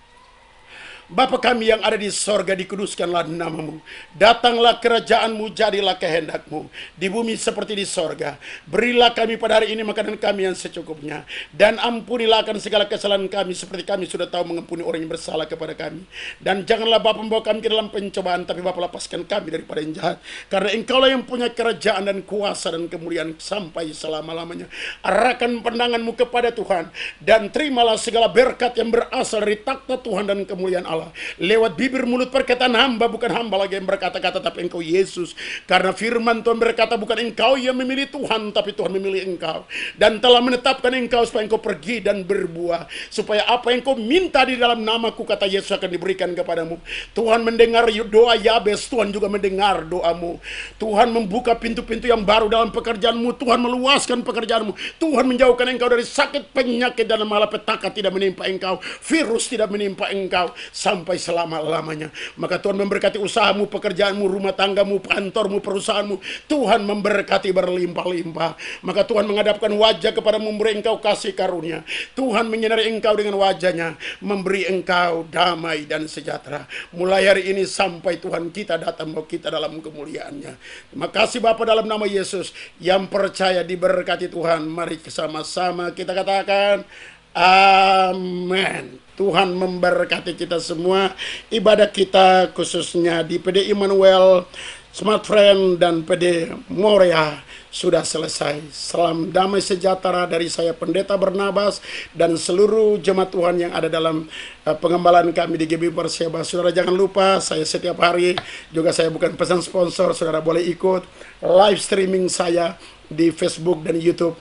Bapa kami yang ada di sorga, dikuduskanlah namamu. Datanglah kerajaanmu, jadilah kehendakmu di bumi seperti di sorga. Berilah kami pada hari ini makanan kami yang secukupnya, dan ampunilah akan segala kesalahan kami seperti kami sudah tahu mengampuni orang yang bersalah kepada kami. Dan janganlah Bapa membawa kami ke dalam pencobaan, tapi Bapa lepaskan kami daripada yang jahat, karena Engkaulah yang punya kerajaan dan kuasa dan kemuliaan sampai selama-lamanya. Arahkan pandanganmu kepada Tuhan, dan terimalah segala berkat yang berasal dari takhta Tuhan dan kemuliaan Allah. Lewat bibir mulut perkataan hamba, bukan hamba lagi yang berkata-kata, tapi Engkau Yesus. Karena firman Tuhan berkata, bukan Engkau yang memilih Tuhan, tapi Tuhan memilih Engkau, dan telah menetapkan Engkau supaya Engkau pergi dan berbuah, supaya apa yang Engkau minta di dalam namaku, kata Yesus, akan diberikan kepadamu. Tuhan mendengar doa Yabes, Tuhan juga mendengar doamu. Tuhan membuka pintu-pintu yang baru dalam pekerjaanmu. Tuhan meluaskan pekerjaanmu. Tuhan menjauhkan engkau dari sakit, penyakit, dan malapetaka tidak menimpa engkau. Virus tidak menimpa engkau sampai selama-lamanya. Maka Tuhan memberkati usahamu, pekerjaanmu, rumah tanggamu, kantormu, perusahaanmu. Tuhan memberkati berlimpah-limpah. Maka Tuhan menghadapkan wajah kepada memberi engkau kasih karunia. Tuhan menyinari engkau dengan wajahnya, memberi engkau damai dan sejahtera. Mulai hari ini sampai Tuhan kita datang bawa kita dalam kemuliaannya. Terima kasih Bapa, dalam nama Yesus. Yang percaya diberkati Tuhan, mari sama-sama kita katakan amin. Tuhan memberkati kita semua. Ibadah kita khususnya di PD Immanuel, Smart Friend, dan PD Moria sudah selesai. Salam damai sejahtera dari saya Pendeta Barnabas dan seluruh jemaat Tuhan yang ada dalam pengembalaan kami di GB Perseba. Saudara jangan lupa, saya setiap hari juga, saya bukan pesan sponsor, saudara boleh ikut live streaming saya di Facebook dan YouTube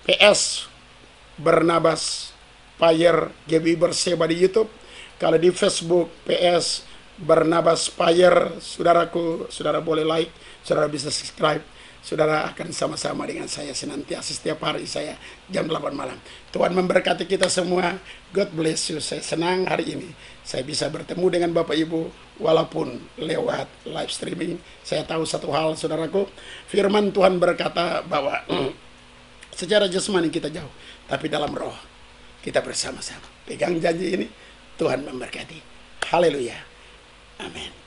PS Barnabas Payer GB Perseba di YouTube. Kalau di Facebook PS Barnabas Payer, saudaraku, saudara boleh like, saudara bisa subscribe. Saudara akan sama-sama dengan saya senantiasa setiap hari saya jam 8 malam. Tuhan memberkati kita semua. God bless you. Saya senang hari ini saya bisa bertemu dengan Bapak Ibu walaupun lewat live streaming. Saya tahu satu hal, saudaraku, firman Tuhan berkata bahwa secara jasmani kita jauh, tapi dalam roh kita bersama-sama. Pegang janji ini, Tuhan memberkati. Haleluya. Amin.